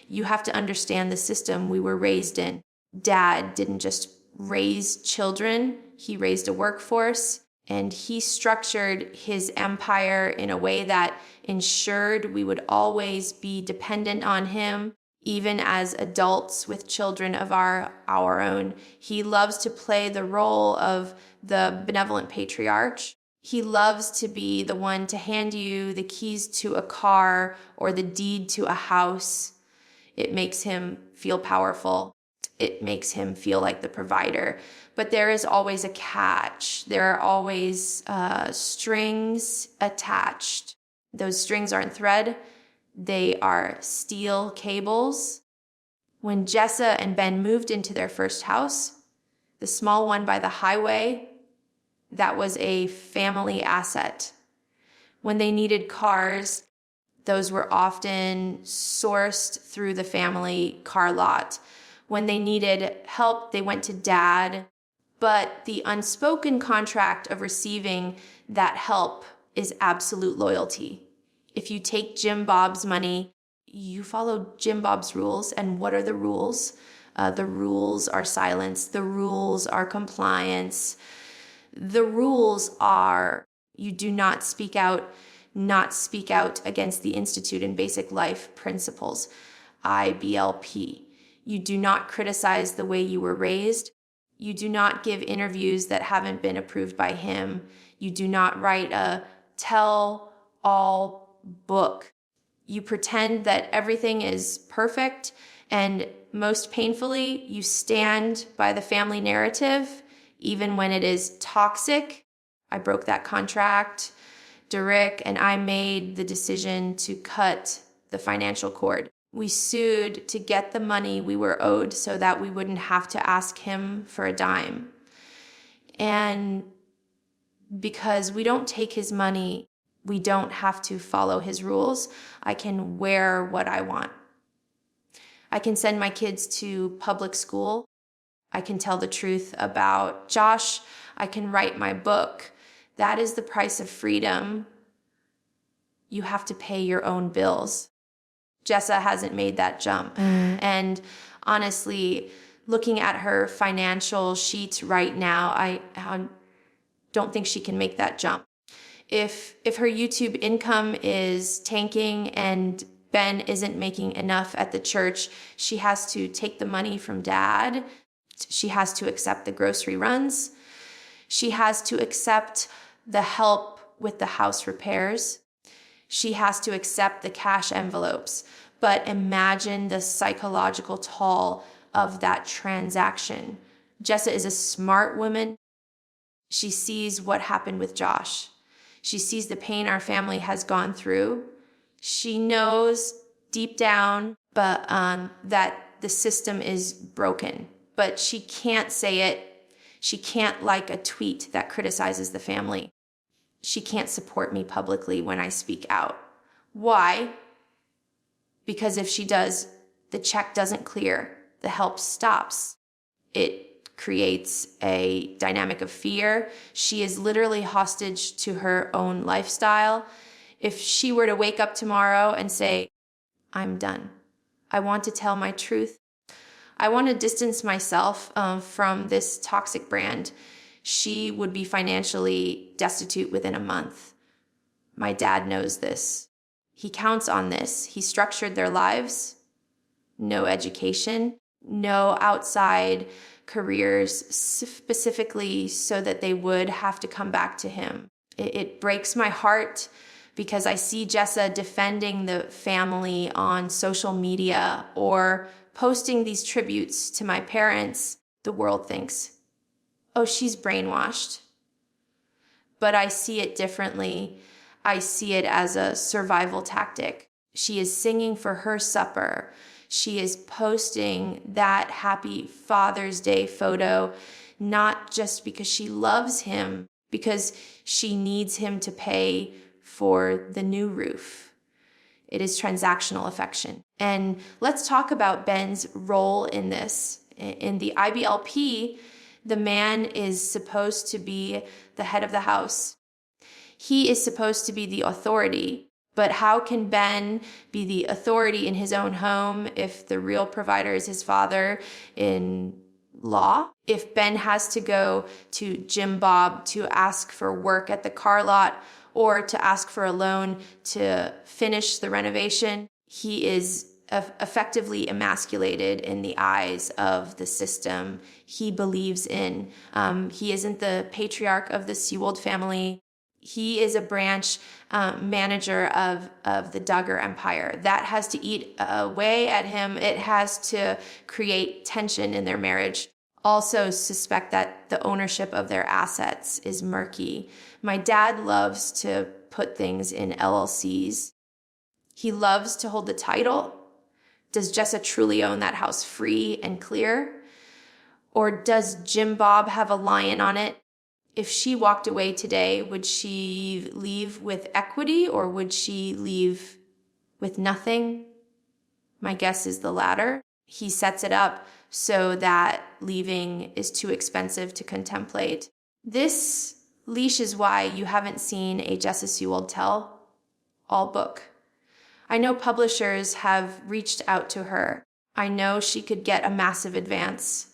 You have to understand the system we were raised in. Dad didn't just raise children, he raised a workforce, and he structured his empire in a way that ensured we would always be dependent on him. Even as adults with children of our own. He loves to play the role of the benevolent patriarch. He loves to be the one to hand you the keys to a car or the deed to a house. It makes him feel powerful. It makes him feel like the provider. But there is always a catch. There are always strings attached. Those strings aren't thread. They are steel cables. When Jessa and Ben moved into their first house, the small one by the highway, that was a family asset. When they needed cars, those were often sourced through the family car lot. When they needed help, they went to Dad. But the unspoken contract of receiving that help is absolute loyalty. If you take Jim Bob's money, you follow Jim Bob's rules. And what are the rules? The rules are silence. The rules are compliance. The rules are you do not speak out against the Institute and Basic Life Principles, IBLP. You do not criticize the way you were raised. You do not give interviews that haven't been approved by him. You do not write a tell-all book. You pretend that everything is perfect, and most painfully, you stand by the family narrative, even when it is toxic. I broke that contract. Derek and I made the decision to cut the financial cord. We sued to get the money we were owed so that we wouldn't have to ask him for a dime. And because we don't take his money, we don't have to follow his rules. I can wear what I want. I can send my kids to public school. I can tell the truth about Josh. I can write my book. That is the price of freedom. You have to pay your own bills. Jessa hasn't made that jump. And honestly, looking at her financial sheets right now, I don't think she can make that jump. If her YouTube income is tanking and Ben isn't making enough at the church, she has to take the money from Dad. She has to accept the grocery runs. She has to accept the help with the house repairs. She has to accept the cash envelopes. But imagine the psychological toll of that transaction. Jessa is a smart woman. She sees what happened with Josh. She sees the pain our family has gone through. She knows deep down, but that the system is broken. But she can't say it. She can't like a tweet that criticizes the family. She can't support me publicly when I speak out. Why? Because if she does, the check doesn't clear. The help stops. It creates a dynamic of fear. She is literally hostage to her own lifestyle. If she were to wake up tomorrow and say, I'm done, I want to tell my truth, I want to distance myself from this toxic brand, she would be financially destitute within a month. My dad knows this. He counts on this. He structured their lives. No education, no outside careers, specifically so that they would have to come back to him. It breaks my heart because I see Jessa defending the family on social media or posting these tributes to my parents. The world thinks, oh, she's brainwashed. But I see it differently. I see it as a survival tactic. She is singing for her supper. She is posting that happy Father's Day photo, not just because she loves him, because she needs him to pay for the new roof. It is transactional affection. And let's talk about Ben's role in this. In the IBLP, the man is supposed to be the head of the house. He is supposed to be the authority. But how can Ben be the authority in his own home if the real provider is his father in law? If Ben has to go to Jim Bob to ask for work at the car lot or to ask for a loan to finish the renovation, he is effectively emasculated in the eyes of the system he believes in. He isn't the patriarch of the Seewald family. He is a branch manager of the Duggar empire. That has to eat away at him. It has to create tension in their marriage. Also suspect that the ownership of their assets is murky. My dad loves to put things in LLCs. He loves to hold the title. Does Jessa truly own that house free and clear? Or does Jim Bob have a lion on it? If she walked away today, would she leave with equity or would she leave with nothing? My guess is the latter. He sets it up so that leaving is too expensive to contemplate. This leash is why you haven't seen a Jessa Seewald tell all book. I know publishers have reached out to her. I know she could get a massive advance,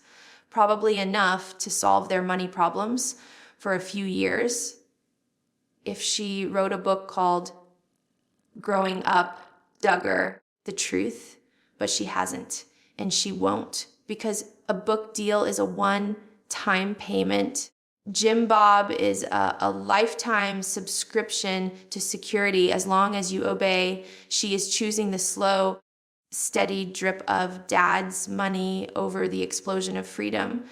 probably enough to solve their money problems for a few years. If she wrote a book called Growing Up, Duggar, The Truth, but she hasn't, and she won't, because a book deal is a one-time payment. Jim Bob is a lifetime subscription to security as long as you obey. She is choosing the slow, steady drip of dad's money over the explosion of freedom.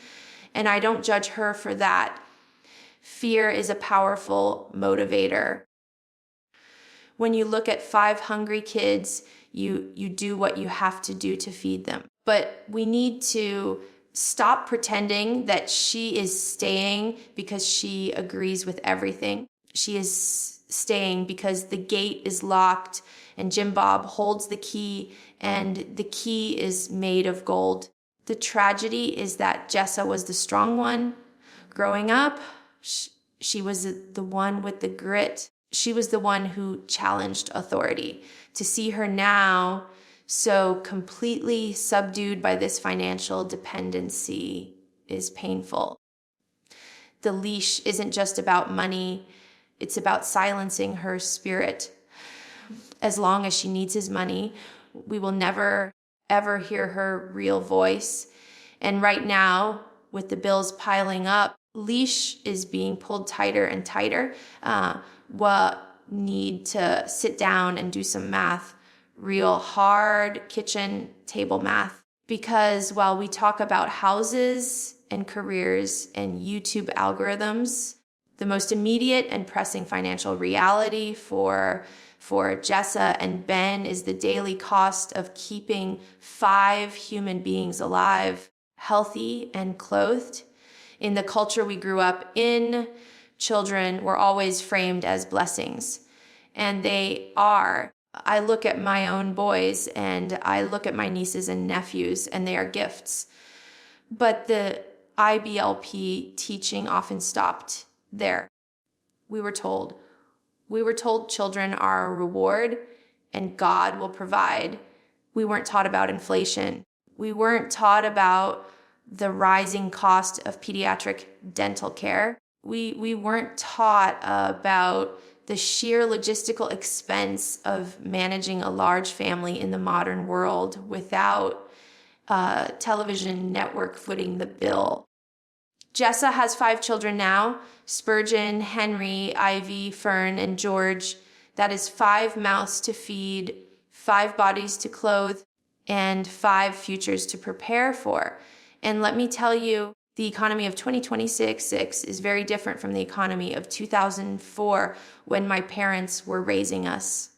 And I don't judge her for that. Fear is a powerful motivator. When you look at 5 hungry kids, you do what you have to do to feed them. But we need to stop pretending that she is staying because she agrees with everything. She is staying because the gate is locked and Jim Bob holds the key and the key is made of gold. The tragedy is that Jessa was the strong one. Growing up, she was the one with the grit. She was the one who challenged authority. To see her now so completely subdued by this financial dependency is painful. The leash isn't just about money. It's about silencing her spirit. As long as she needs his money, we will never, ever hear her real voice. And right now, with the bills piling up, leash is being pulled tighter and tighter. We'll need to sit down and do some math, real hard kitchen table math. Because while we talk about houses and careers and YouTube algorithms, the most immediate and pressing financial reality for for Jessa and Ben is the daily cost of keeping 5 human beings alive, healthy, and clothed. In the culture we grew up in, children were always framed as blessings, and they are. I look at my own boys and I look at my nieces and nephews, and they are gifts. But the IBLP teaching often stopped there. We were told children are a reward and God will provide. We weren't taught about inflation. We weren't taught about the rising cost of pediatric dental care. We weren't taught about the sheer logistical expense of managing a large family in the modern world without television network footing the bill. Jessa has 5 children now: Spurgeon, Henry, Ivy, Fern, and George. That is 5 mouths to feed, 5 bodies to clothe, and 5 futures to prepare for. And let me tell you, the economy of 2026 is very different from the economy of 2004 when my parents were raising us.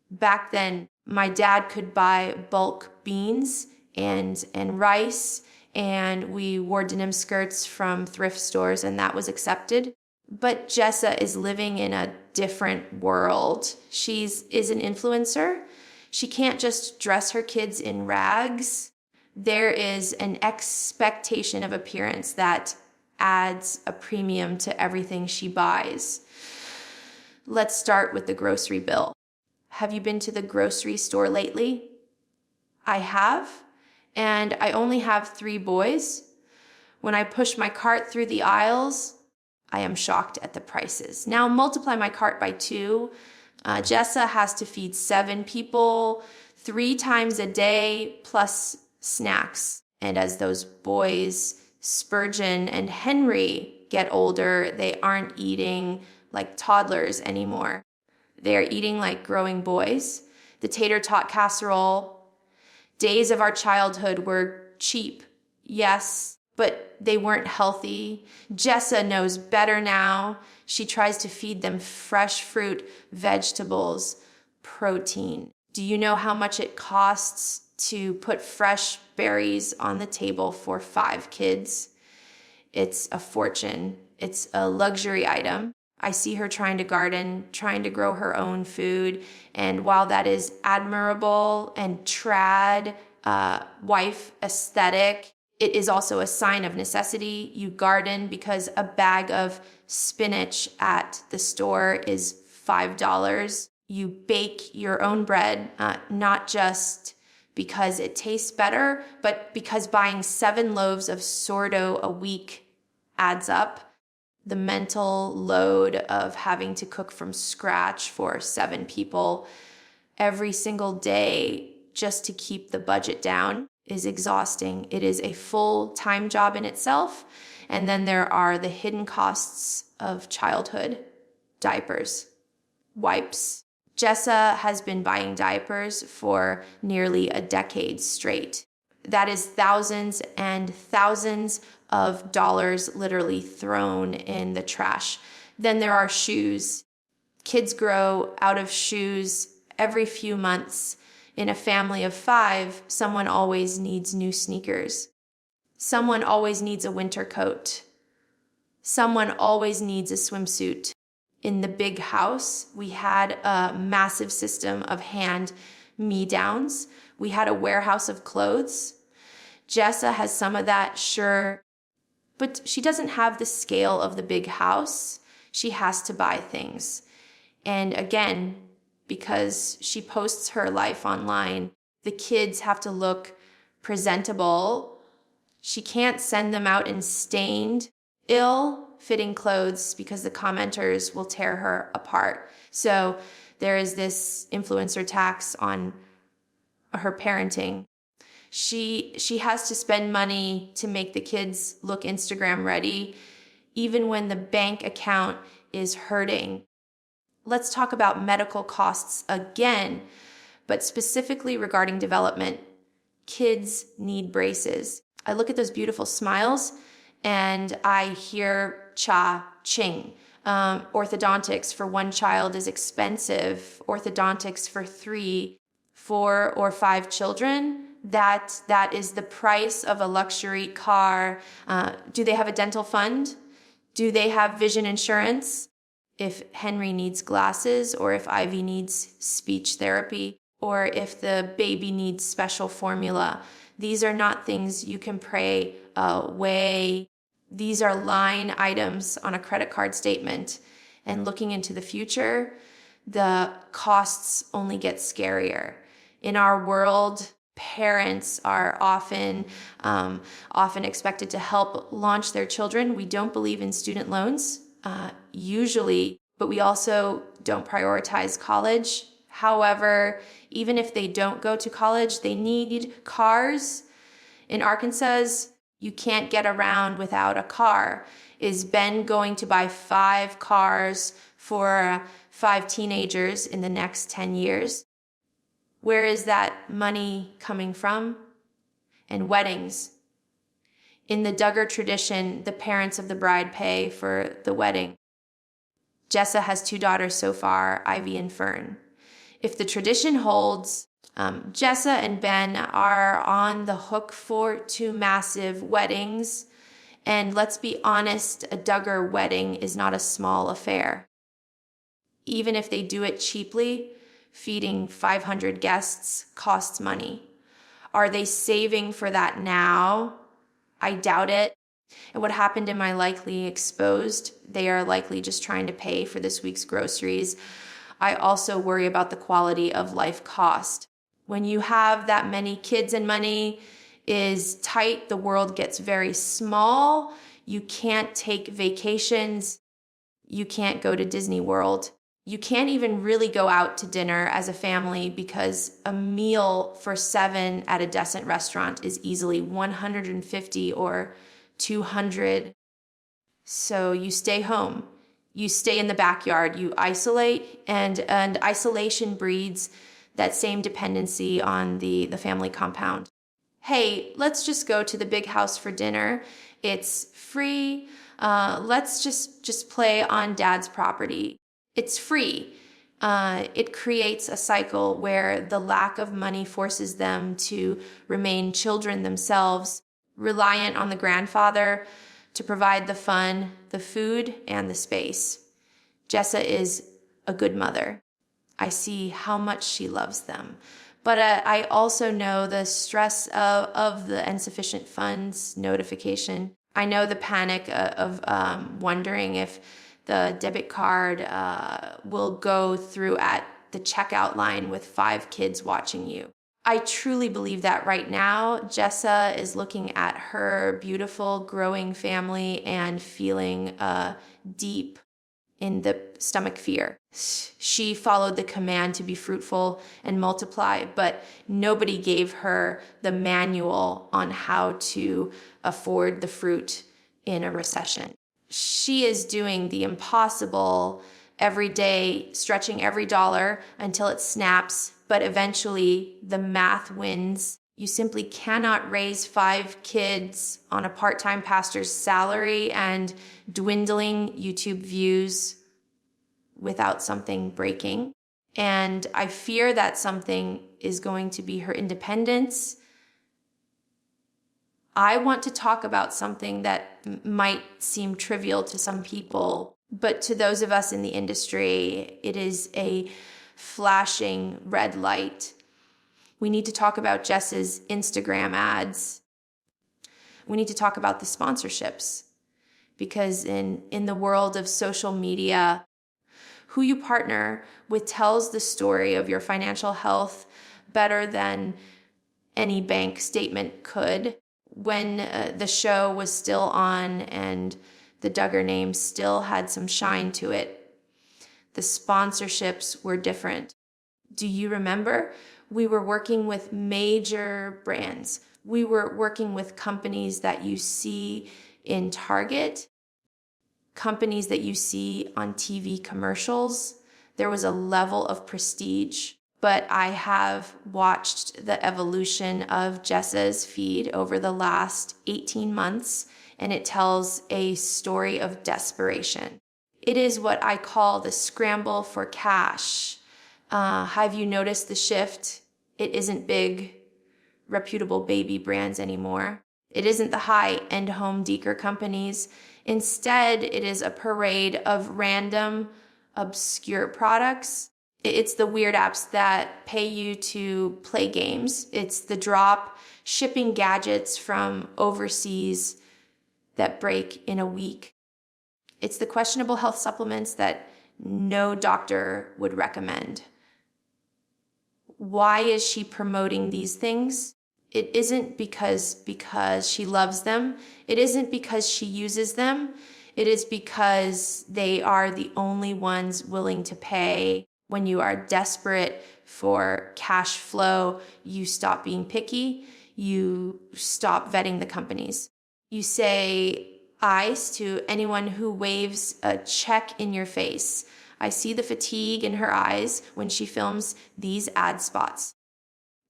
Back then, my dad could buy bulk beans and rice, and we wore denim skirts from thrift stores, and that was accepted. But Jessa is living in a different world. She is an influencer. She can't just dress her kids in rags. There is an expectation of appearance that adds a premium to everything she buys. Let's start with the grocery bill. Have you been to the grocery store lately? I have, and I only have 3 boys. When I push my cart through the aisles, I am shocked at the prices. Now multiply my cart by 2. Jessa has to feed 7 people 3 times a day plus snacks. And as those boys, Spurgeon and Henry, get older, they aren't eating like toddlers anymore. They are eating like growing boys. The tater tot casserole. Days of our childhood were cheap, yes, but they weren't healthy. Jessa knows better now. She tries to feed them fresh fruit, vegetables, protein. Do you know how much it costs to put fresh berries on the table for 5 kids? It's a fortune. It's a luxury item. I see her trying to garden, trying to grow her own food. And while that is admirable and trad, wife aesthetic, it is also a sign of necessity. You garden because a bag of spinach at the store is $5. You bake your own bread, not just because it tastes better, but because buying 7 loaves of sourdough a week adds up. The mental load of having to cook from scratch for 7 people every single day just to keep the budget down is exhausting. It is a full-time job in itself. And then there are the hidden costs of childhood: diapers, wipes. Jessa has been buying diapers for nearly a decade straight. That is thousands and thousands of dollars literally thrown in the trash. Then there are shoes. Kids grow out of shoes every few months. In a family of 5, someone always needs new sneakers. Someone always needs a winter coat. Someone always needs a swimsuit. In the big house, we had a massive system of hand-me-downs. We had a warehouse of clothes. Jessa has some of that, sure, but she doesn't have the scale of the big house. She has to buy things. And again, because she posts her life online, the kids have to look presentable. She can't send them out in stained, ill-fitting clothes because the commenters will tear her apart. So there is this influencer tax on her parenting. She has to spend money to make the kids look Instagram ready, even when the bank account is hurting. Let's talk about medical costs again, but specifically regarding development. Kids need braces. I look at those beautiful smiles and I hear cha-ching. Orthodontics for one child is expensive. Orthodontics for 3, 4, or 5 children, that is the price of a luxury car. Do they have a dental fund? Do they have vision insurance? If Henry needs glasses, or if Ivy needs speech therapy, or if the baby needs special formula, these are not things you can pray away. These are line items on a credit card statement. And looking into the future, the costs only get scarier. In our world, parents are often expected to help launch their children. We don't believe in student loans, usually, but we also don't prioritize college. However, even if they don't go to college, they need cars. In Arkansas, you can't get around without a car. Is Ben going to buy 5 cars for 5 teenagers in the next 10 years? Where is that money coming from? And weddings. In the Duggar tradition, the parents of the bride pay for the wedding. Jessa has 2 daughters so far, Ivy and Fern. If the tradition holds, Jessa and Ben are on the hook for 2 massive weddings. And let's be honest, a Duggar wedding is not a small affair. Even if they do it cheaply, feeding 500 guests costs money. Are they saving for that now? I doubt it. And what happened in my likely exposed, they are likely just trying to pay for this week's groceries. I also worry about the quality of life cost. When you have that many kids and money is tight, the world gets very small. You can't take vacations. You can't go to Disney World. You can't even really go out to dinner as a family because a meal for 7 at a decent restaurant is easily $150 or $200. So you stay home. You stay in the backyard. You isolate, and isolation breeds that same dependency on the family compound. Hey, let's just go to the big house for dinner. It's free. Let's just play on dad's property. It's free. It creates a cycle where the lack of money forces them to remain children themselves, reliant on the grandfather to provide the fun, the food, and the space. Jessa is a good mother. I see how much she loves them. But I also know the stress of the insufficient funds notification. I know the panic of wondering if the debit card will go through at the checkout line with 5 kids watching you. I truly believe that right now, Jessa is looking at her beautiful growing family and feeling deep in the stomach fear. She followed the command to be fruitful and multiply, but nobody gave her the manual on how to afford the fruit in a recession. She is doing the impossible every day, stretching every dollar until it snaps, but eventually the math wins. You simply cannot raise 5 kids on a part-time pastor's salary and dwindling YouTube views without something breaking. And I fear that something is going to be her independence. I want to talk about something that might seem trivial to some people, but to those of us in the industry, it is a flashing red light. We need to talk about Jess's Instagram ads. We need to talk about the sponsorships, because in the world of social media, who you partner with tells the story of your financial health better than any bank statement could. When the show was still on and the Duggar name still had some shine to it, the sponsorships were different. Do you remember? We were working with major brands. We were working with companies that you see in Target, companies that you see on TV commercials. There was a level of prestige. But I have watched the evolution of Jessa's feed over the last 18 months, and it tells a story of desperation. It is what I call the scramble for cash. Have you noticed the shift? It isn't big, reputable baby brands anymore. It isn't the high-end home decor companies. Instead, it is a parade of random, obscure products. It's the weird apps that pay you to play games. It's the drop shipping gadgets from overseas that break in a week. It's the questionable health supplements that no doctor would recommend. Why is she promoting these things? It isn't because she loves them. It isn't because she uses them. It is because they are the only ones willing to pay. When you are desperate for cash flow, you stop being picky. You stop vetting the companies. You say eyes to anyone who waves a check in your face. I see the fatigue in her eyes when she films these ad spots.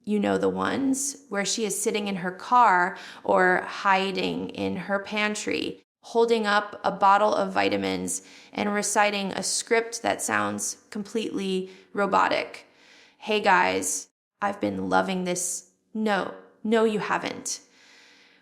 You know the ones where she is sitting in her car or hiding in her pantry, holding up a bottle of vitamins and reciting a script that sounds completely robotic. Hey guys, I've been loving this. No, you haven't.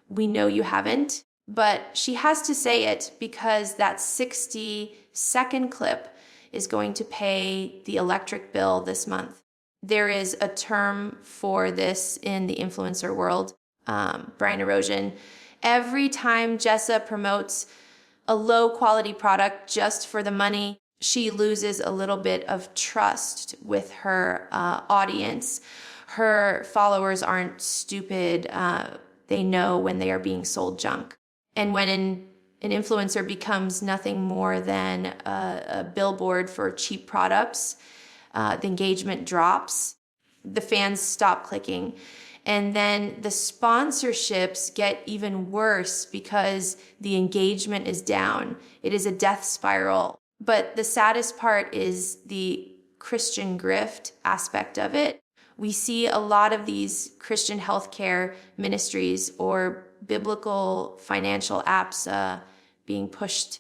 We know you haven't, but she has to say it because that 60-second clip is going to pay the electric bill this month. There is a term for this in the influencer world, brand erosion. Every time Jessa promotes a low quality product just for the money, she loses a little bit of trust with her audience. Her followers aren't stupid. They know when they are being sold junk. And when an influencer becomes nothing more than a billboard for cheap products, the engagement drops, the fans stop clicking, and then the sponsorships get even worse because the engagement is down. It is a death spiral. But the saddest part is the Christian grift aspect of it. We see a lot of these Christian healthcare ministries or biblical financial apps being pushed.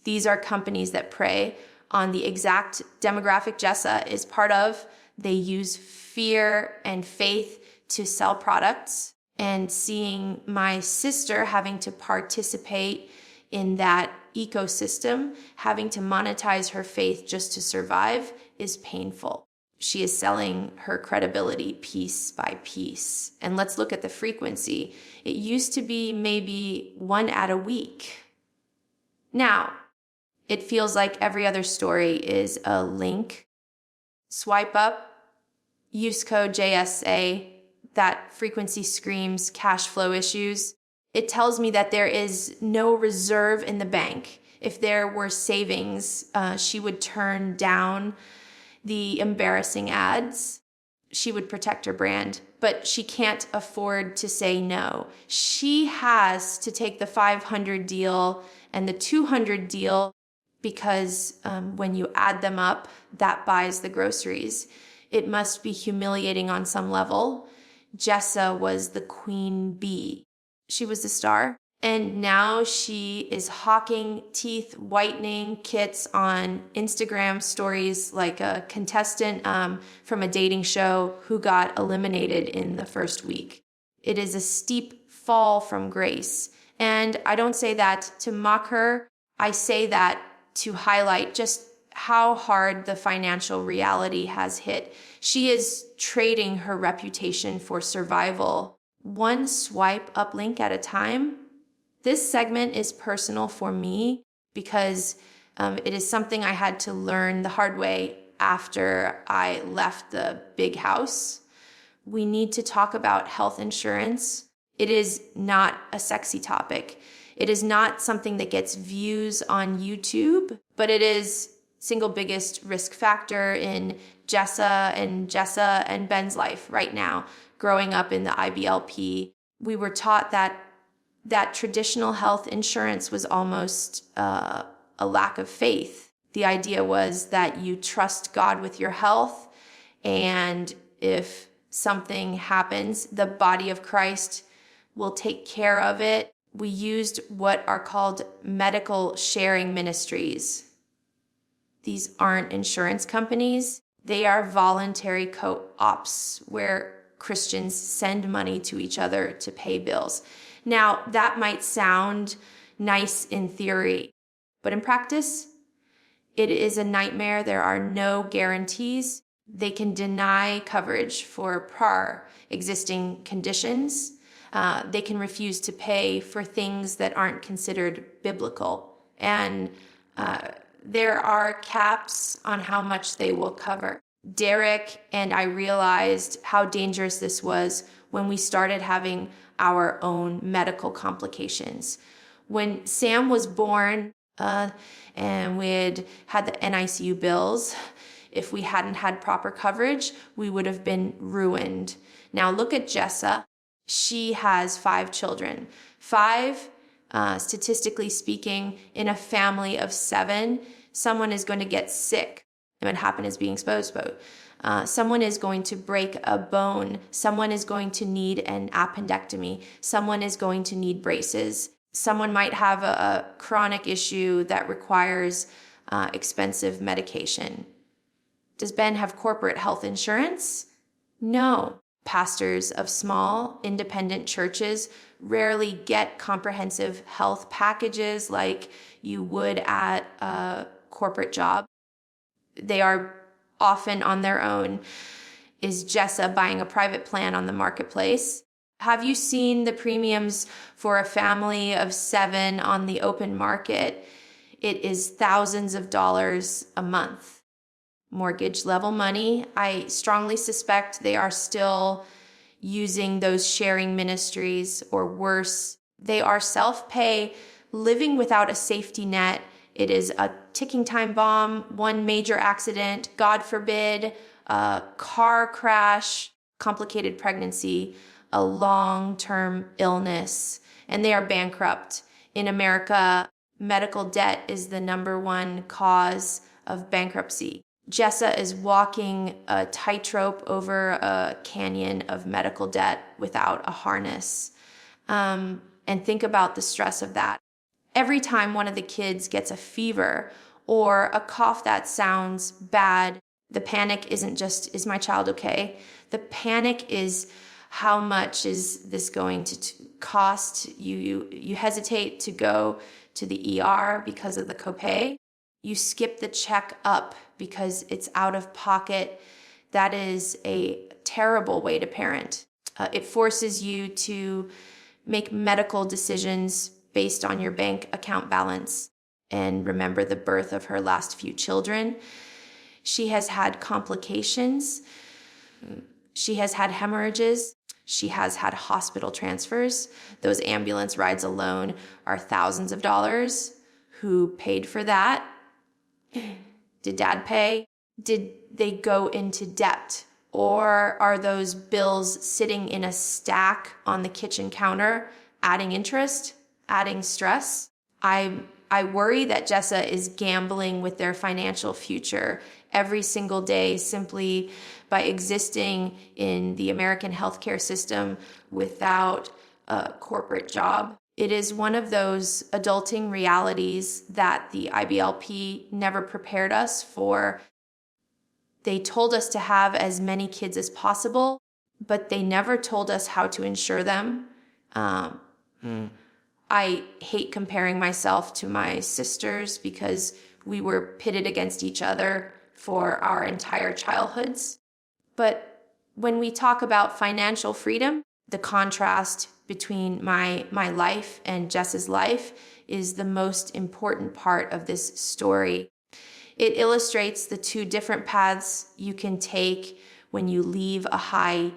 These are companies that prey on the exact demographic Jessa is part of. They use fear and faith to sell products. And seeing my sister having to participate in that ecosystem, having to monetize her faith just to survive, is painful. She is selling her credibility piece by piece. And let's look at the frequency. It used to be maybe 1 ad a week. Now, it feels like every other story is a link. Swipe up, use code JSA. That frequency screams cash flow issues. It tells me that there is no reserve in the bank. If there were savings, she would turn down the embarrassing ads. She would protect her brand, but she can't afford to say no. She has to take the 500 deal and the 200 deal because when you add them up, that buys the groceries. It must be humiliating on some level. Jessa was the queen bee. She was the star. And now she is hawking teeth whitening kits on Instagram stories like a contestant from a dating show who got eliminated in the first week. It is a steep fall from grace. And I don't say that to mock her. I say that to highlight just how hard the financial reality has hit. She is trading her reputation for survival, one swipe up link at a time. This segment is personal for me because it is something I had to learn the hard way after I left the big house. We need to talk about health insurance. It is not a sexy topic. It is not something that gets views on YouTube, but it is single biggest risk factor in Jessa and Ben's life right now. Growing up in the IBLP, we were taught that traditional health insurance was almost a lack of faith. The idea was that you trust God with your health, and if something happens, the body of Christ will take care of it. We used what are called medical sharing ministries. These aren't insurance companies. They are voluntary co-ops where Christians send money to each other to pay bills. Now, that might sound nice in theory, but in practice, it is a nightmare. There are no guarantees. They can deny coverage for prior existing conditions. They can refuse to pay for things that aren't considered biblical. And there are caps on how much they will cover. Derek and I realized how dangerous this was when we started having our own medical complications. When Sam was born, and we had the NICU bills, if we hadn't had proper coverage, we would have been ruined. Now look at Jessa. She has 5 children. 5, statistically speaking, in a family of 7, someone is going to get sick. And what happened is being exposed. Someone is going to break a bone. Someone is going to need an appendectomy. Someone is going to need braces. Someone might have a chronic issue that requires expensive medication. Does Ben have corporate health insurance? No. Pastors of small, independent churches rarely get comprehensive health packages like you would at a corporate job. They are often on their own. Is Jessa buying a private plan on the marketplace? Have you seen the premiums for a family of 7 on the open market? It is thousands of dollars a month. Mortgage level money, I strongly suspect they are still using those sharing ministries, or worse, they are self-pay, living without a safety net. It is a ticking time bomb, one major accident, God forbid, a car crash, complicated pregnancy, a long-term illness, and they are bankrupt. In America, medical debt is the #1 cause of bankruptcy. Jessa is walking a tightrope over a canyon of medical debt without a harness. And think about the stress of that. Every time one of the kids gets a fever or a cough that sounds bad, the panic isn't just, is my child okay? The panic is, how much is this going to cost? You hesitate to go to the ER because of the copay. You skip the check-up because it's out of pocket. That is a terrible way to parent. It forces you to make medical decisions based on your bank account balance. And remember the birth of her last few children. She has had complications. She has had hemorrhages. She has had hospital transfers. Those ambulance rides alone are thousands of dollars. Who paid for that? Did dad pay? Did they go into debt? Or are those bills sitting in a stack on the kitchen counter, adding interest, adding stress? I worry that Jessa is gambling with their financial future every single day simply by existing in the American healthcare system without a corporate job. It is one of those adulting realities that the IBLP never prepared us for. They told us to have as many kids as possible, but they never told us how to insure them. I hate comparing myself to my sisters because we were pitted against each other for our entire childhoods. But when we talk about financial freedom, the contrast between my life and Jess's life is the most important part of this story. It illustrates the 2 different paths you can take when you leave a high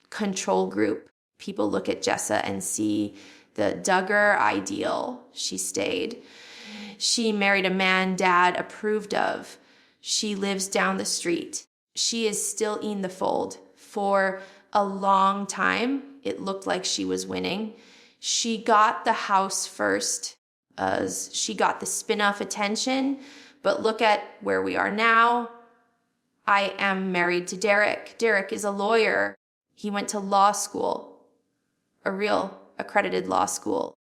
control group. People look at Jessa and see the Duggar ideal. She stayed. She married a man dad approved of. She lives down the street. She is still in the fold. For a long time, it looked like she was winning. She got the house first, as she got the spin-off attention, but look at where we are now. I am married to Derek. Derek is a lawyer. He went to law school, a real accredited law school.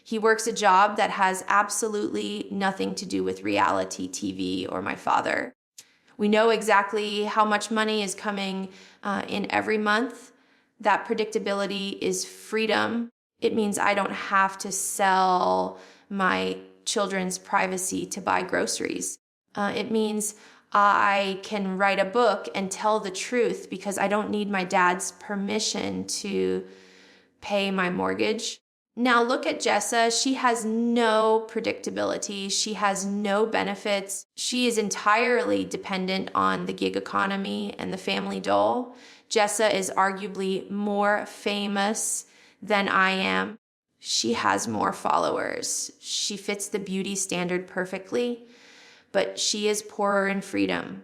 He works a job that has absolutely nothing to do with reality TV or my father. We know exactly how much money is coming in every month. That predictability is freedom. It means I don't have to sell my children's privacy to buy groceries. It means I can write a book and tell the truth because I don't need my dad's permission to pay my mortgage. Now look at Jessa. She has no predictability. She has no benefits. She is entirely dependent on the gig economy and the family dole. Jessa is arguably more famous than I am. She has more followers. She fits the beauty standard perfectly, but she is poorer in freedom.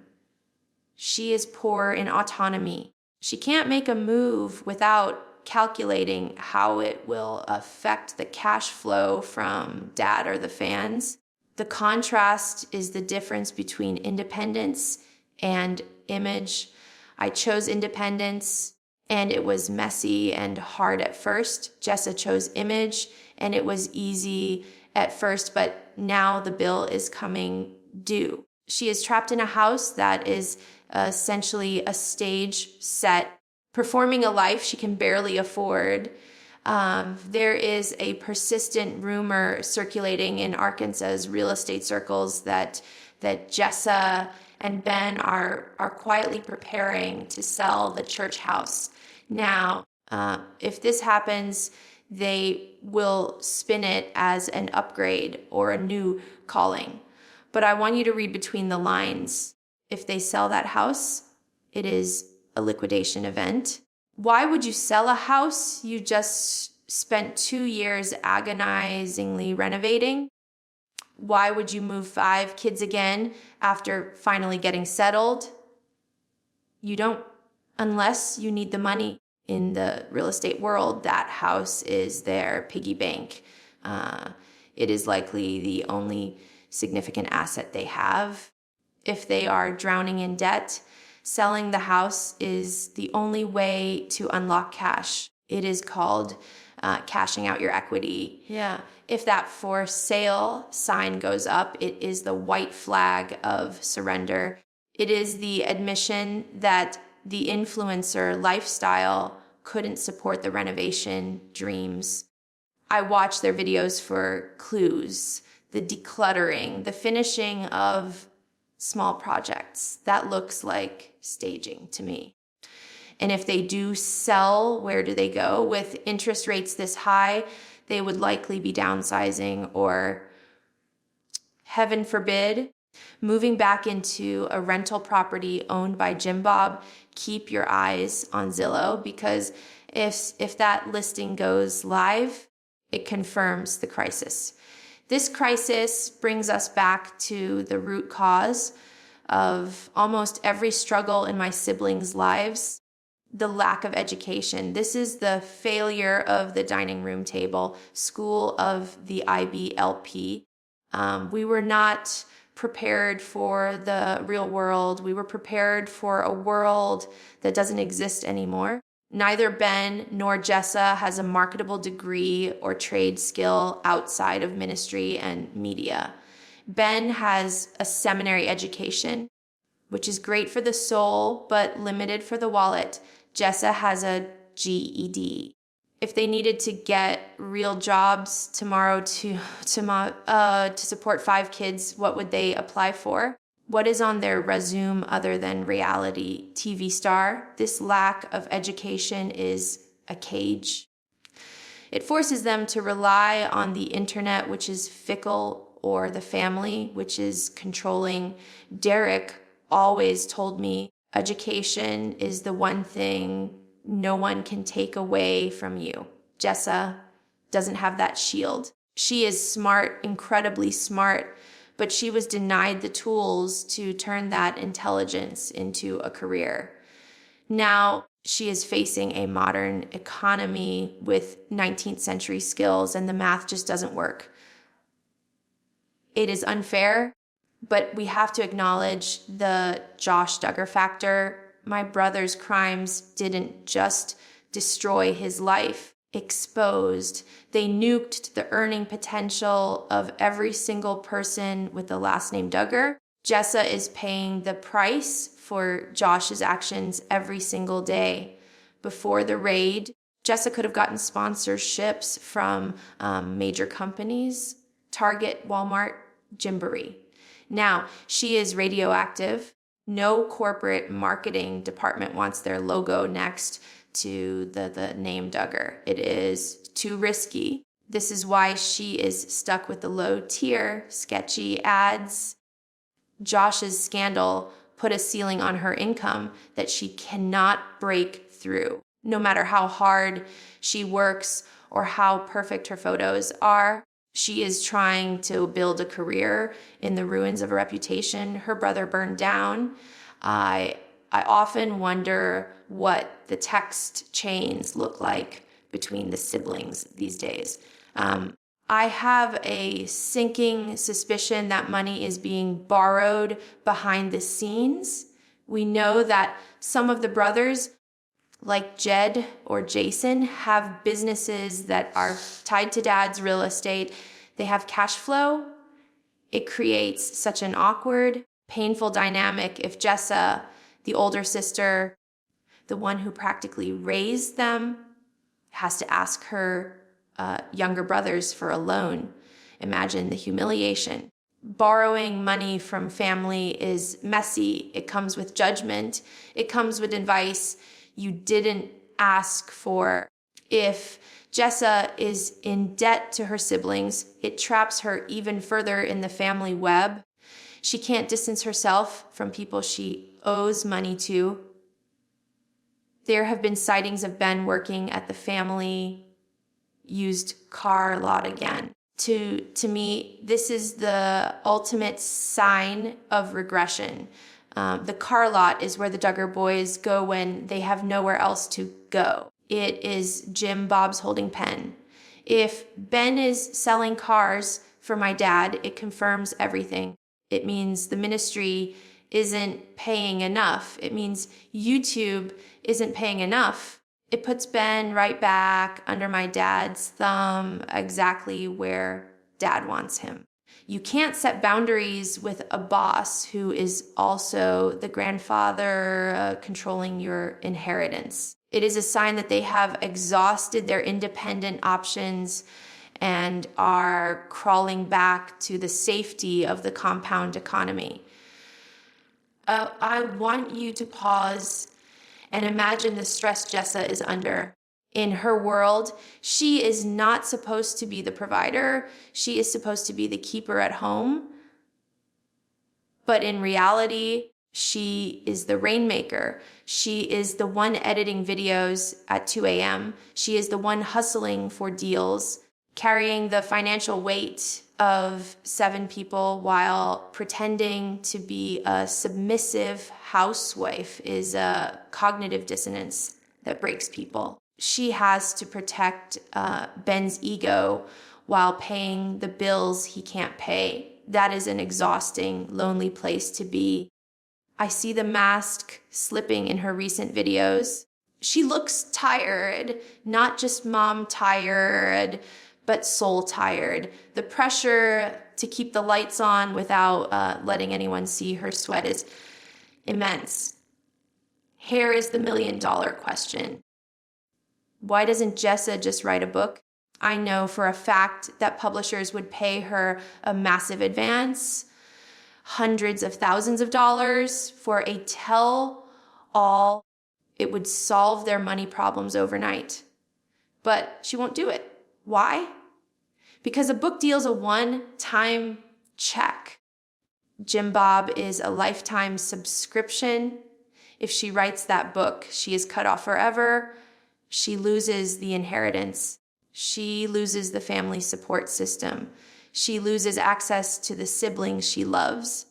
She is poor in autonomy. She can't make a move without calculating how it will affect the cash flow from dad or the fans. The contrast is the difference between independence and image. I chose independence and it was messy and hard at first. Jessa chose image and it was easy at first, but now the bill is coming due. She is trapped in a house that is essentially a stage set, performing a life she can barely afford. There is a persistent rumor circulating in Arkansas's real estate circles that Jessa and Ben are quietly preparing to sell the church house. Now, if this happens, they will spin it as an upgrade or a new calling. But I want you to read between the lines. If they sell that house, it is a liquidation event. Why would you sell a house you just spent 2 years agonizingly renovating? Why would you move 5 kids again after finally getting settled? You don't, unless you need the money. In the real estate world, that house is their piggy bank. It is likely the only significant asset they have. If they are drowning in debt, selling the house is the only way to unlock cash. It is called cashing out your equity. Yeah. If that for sale sign goes up, it is the white flag of surrender. It is the admission that the influencer lifestyle couldn't support the renovation dreams. I watch their videos for clues, the decluttering, the finishing of small projects. That looks like staging to me. And if they do sell, where do they go? With interest rates this high, they would likely be downsizing or, heaven forbid, moving back into a rental property owned by Jim Bob. Keep your eyes on Zillow, because if that listing goes live, it confirms the crisis. This crisis brings us back to the root cause of almost every struggle in my siblings' lives, the lack of education. This is the failure of the dining room table, school of the IBLP. We were not prepared for the real world. We were prepared for a world that doesn't exist anymore. Neither Ben nor Jessa has a marketable degree or trade skill outside of ministry and media. Ben has a seminary education, which is great for the soul, but limited for the wallet. Jessa has a GED. If they needed to get real jobs tomorrow to support 5 kids, what would they apply for? What is on their resume other than reality TV star? This lack of education is a cage. It forces them to rely on the internet, which is fickle, or the family, which is controlling. Derek always told me education is the one thing no one can take away from you. Jessa doesn't have that shield. She is smart, incredibly smart, but she was denied the tools to turn that intelligence into a career. Now she is facing a modern economy with 19th century skills, and the math just doesn't work. It is unfair, but we have to acknowledge the Josh Duggar factor. My brother's crimes didn't just destroy his life. exposed. They nuked the earning potential of every single person with the last name Duggar. Jessa is paying the price for Josh's actions every single day. Before the raid, Jessa could have gotten sponsorships from major companies, Target, Walmart, Gymboree. Now, she is radioactive. No corporate marketing department wants their logo next to the name Duggar. It is too risky. This is why she is stuck with the low tier, sketchy ads. Josh's scandal put a ceiling on her income that she cannot break through. No matter how hard she works or how perfect her photos are, she is trying to build a career in the ruins of a reputation her brother burned down. I often wonder what the text chains look like between the siblings these days. I have a sinking suspicion that money is being borrowed behind the scenes. We know that some of the brothers, like Jed or Jason, have businesses that are tied to dad's real estate. They have cash flow. It creates such an awkward, painful dynamic if Jessa, the older sister, the one who practically raised them, has to ask her younger brothers for a loan. Imagine the humiliation. Borrowing money from family is messy. It comes with judgment. It comes with advice you didn't ask for. If Jessa is in debt to her siblings, it traps her even further in the family web. She can't distance herself from people she owes money to. There have been sightings of Ben working at the family used car lot again. To me, this is the ultimate sign of regression. The car lot is where the Duggar boys go when they have nowhere else to go. It is Jim Bob's holding pen. If Ben is selling cars for my dad, it confirms everything. It means the ministry isn't paying enough. It means YouTube isn't paying enough. It puts Ben right back under my dad's thumb, exactly where dad wants him. You can't set boundaries with a boss who is also the grandfather controlling your inheritance. It is a sign that they have exhausted their independent options and are crawling back to the safety of the compound economy. I want you to pause and imagine the stress Jessa is under. In her world, she is not supposed to be the provider. She is supposed to be the keeper at home. But in reality, she is the rainmaker. She is the one editing videos at 2 a.m. She is the one hustling for deals, carrying the financial weight of 7 people while pretending to be a submissive housewife is a cognitive dissonance that breaks people. She has to protect Ben's ego while paying the bills he can't pay. That is an exhausting, lonely place to be. I see the mask slipping in her recent videos. She looks tired, not just mom tired, but soul tired. The pressure to keep the lights on without letting anyone see her sweat is immense. Here is the $1 million question. Why doesn't Jessa just write a book? I know for a fact that publishers would pay her a massive advance, hundreds of thousands of dollars for a tell-all. It would solve their money problems overnight. But she won't do it. Why? Because a book deal is a one-time check. Jim Bob is a lifetime subscription. If she writes that book, she is cut off forever. She loses the inheritance. She loses the family support system. She loses access to the siblings she loves.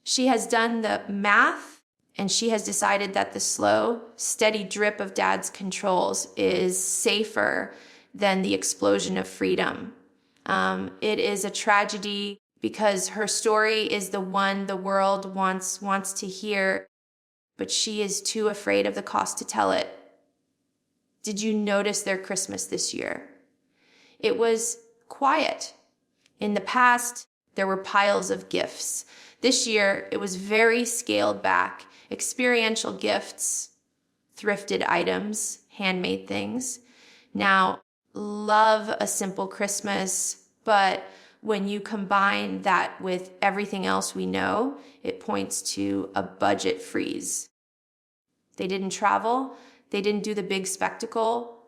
She has done the math, and she has decided that the slow, steady drip of dad's controls is safer than the explosion of freedom. It is a tragedy because her story is the one the world wants to hear, but she is too afraid of the cost to tell it. Did you notice their Christmas this year? It was quiet. In the past, there were piles of gifts. This year, it was very scaled back. Experiential gifts, thrifted items, handmade things. Now, love a simple Christmas, but when you combine that with everything else we know, it points to a budget freeze. They didn't travel. They didn't do the big spectacle.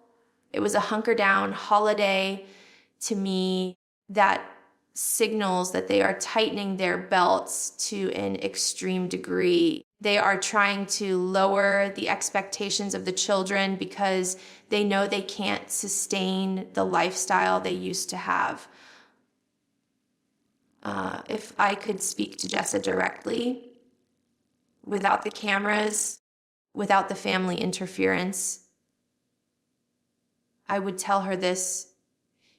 It was a hunker down holiday. To me, that signals that they are tightening their belts to an extreme degree. They are trying to lower the expectations of the children because they know they can't sustain the lifestyle they used to have. If I could speak to Jessa directly, without the cameras, without the family interference, I would tell her this: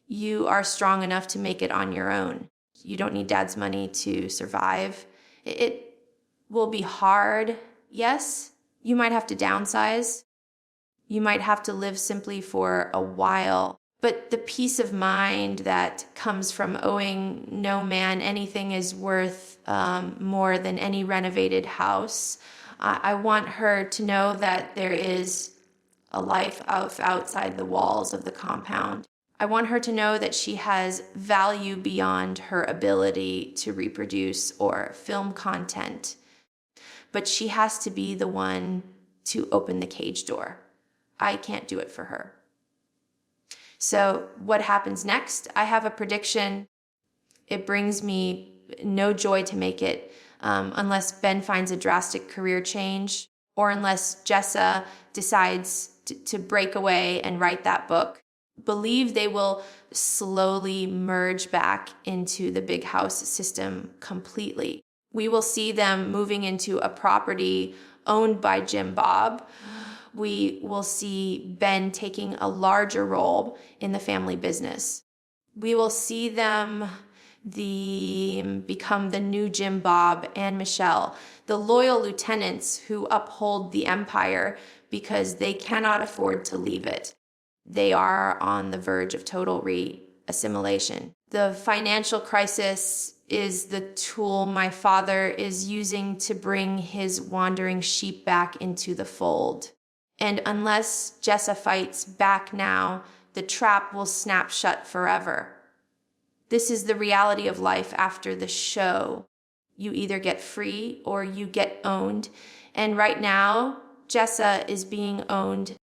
you are strong enough to make it on your own. You don't need Dad's money to survive. It will be hard. Yes, you might have to downsize. You might have to live simply for a while. But the peace of mind that comes from owing no man anything is worth more than any renovated house. I want her to know that there is a life outside the walls of the compound. I want her to know that she has value beyond her ability to reproduce or film content. But she has to be the one to open the cage door. I can't do it for her. So what happens next? I have a prediction. It brings me no joy to make it unless Ben finds a drastic career change, or unless Jessa decides to break away and write that book. Believe they will slowly merge back into the big house system completely. We will see them moving into a property owned by Jim Bob. We will see Ben taking a larger role in the family business. We will see them become the new Jim Bob and Michelle, the loyal lieutenants who uphold the empire because they cannot afford to leave it. They are on the verge of total re-assimilation. The financial crisis is the tool my father is using to bring his wandering sheep back into the fold. And unless Jessa fights back now, the trap will snap shut forever. This is the reality of life after the show. You either get free or you get owned. And right now, Jessa is being owned